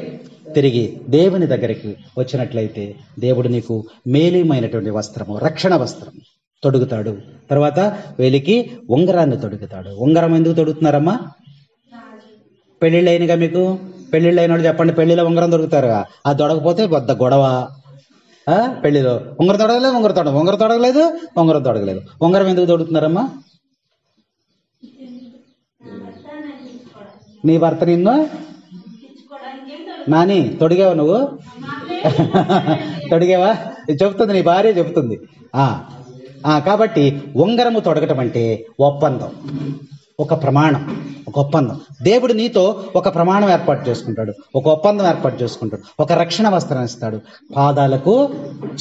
Speaker 2: తిరిగి దేవుని దగ్గరికి వచ్చినట్లయితే దేవుడు నీకు మేలిమైనటువంటి వస్త్రము, రక్షణ వస్త్రం తొడుగుతాడు. తర్వాత వేలికి ఉంగరాన్ని తొడుగుతాడు. ఉంగరం ఎందుకు తొడుగుతున్నారమ్మా? పెళ్ళిళ్ళు అయినగా మీకు? పెళ్ళిళ్ళు అయినోడు చెప్పండి, పెళ్లిలో ఉంగరం దొరుకుతారుగా. అది తొడగపోతే పెద్ద గొడవ. పెళ్లిలో ఉంగరం తొడగలేదు, ఉంగరం తొడగలేదు. ఉంగరం ఎందుకు తొడుగుతున్నారమ్మా? నీ భర్త నిన్ను నాని తొడిగావా? నువ్వు తొడిగావా? చెబుతుంది, నీ భార్య చెబుతుంది. కాబట్టి ఉంగరము తొడగటం అంటే ఒప్పందం, ఒక ప్రమాణం, ఒక ఒప్పందం. దేవుడు నీతో ఒక ప్రమాణం ఏర్పాటు చేసుకుంటాడు, ఒక ఒప్పందం ఏర్పాటు చేసుకుంటాడు, ఒక రక్షణ వస్త్రం ఇస్తాడు. పాదాలకు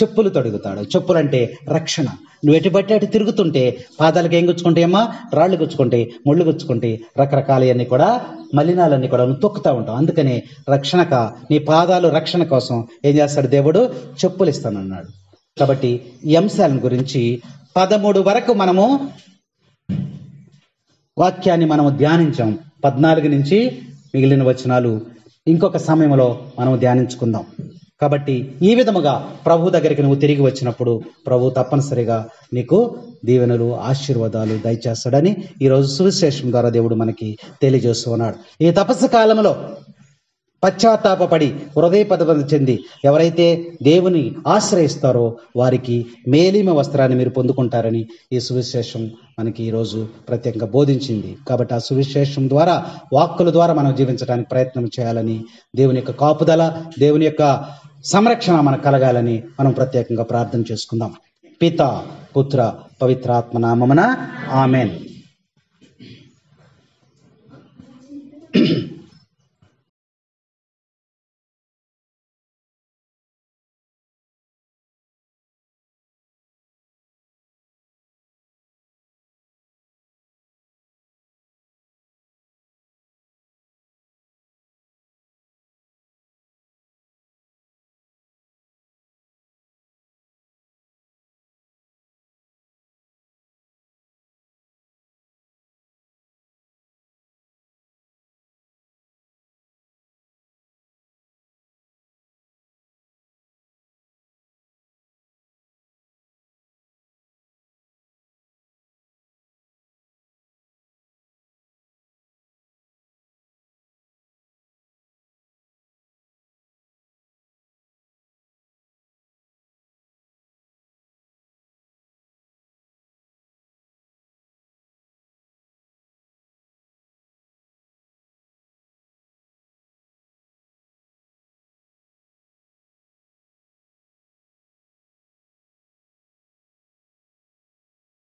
Speaker 2: చెప్పులు తొడుగుతాడు. చెప్పులు అంటే రక్షణ. నువ్వు ఎటు బట్టి అటు తిరుగుతుంటే పాదాలకు ఏం గుచ్చుకుంటాయమ్మా? రాళ్ళు గుచ్చుకుంటాయి, ముళ్ళు గుచ్చుకుంటాయి, రకరకాలన్నీ కూడా మలినాలన్నీ కూడా నువ్వు తొక్కుతా ఉంటావు. అందుకనే రక్షణక నీ పాదాలు రక్షణ కోసం ఏం చేస్తాడు? దేవుడు చెప్పులు ఇస్తానన్నాడు. కాబట్టి ఈ అంశాలను గురించి 13 వరకు మనము వాక్యాన్ని మనము ధ్యానించాం. 14 నుంచి మిగిలిన వచనాలు ఇంకొక సమయంలో మనం ధ్యానించుకుందాం. కాబట్టి ఈ విధముగా ప్రభు దగ్గరికి నువ్వు తిరిగి వచ్చినప్పుడు ప్రభు తప్పనిసరిగా నీకు దీవెనలు, ఆశీర్వాదాలు దయచేస్తాడని ఈరోజు సువిశేషం ద్వారా దేవుడు మనకి తెలియజేస్తూ ఉన్నాడు. ఈ తపస్సు కాలంలో పశ్చాత్తాపడి హృదయపదం చెంది ఎవరైతే దేవుని ఆశ్రయిస్తారో వారికి మేలిమ వస్త్రాన్ని మీరు పొందుకుంటారని ఈ సువిశేషం మనకి ఈరోజు ప్రత్యేకంగా బోధించింది. కాబట్టి ఆ సువిశేషం ద్వారా, వాక్కుల ద్వారా మనం జీవించడానికి ప్రయత్నం చేయాలని, దేవుని యొక్క కాపుదల, దేవుని యొక్క సంరక్షణ మనకు కలగాలని మనం ప్రత్యేకంగా ప్రార్థన చేసుకుందాం. పిత, పుత్ర, పవిత్రాత్మ నామమున ఆమెన్.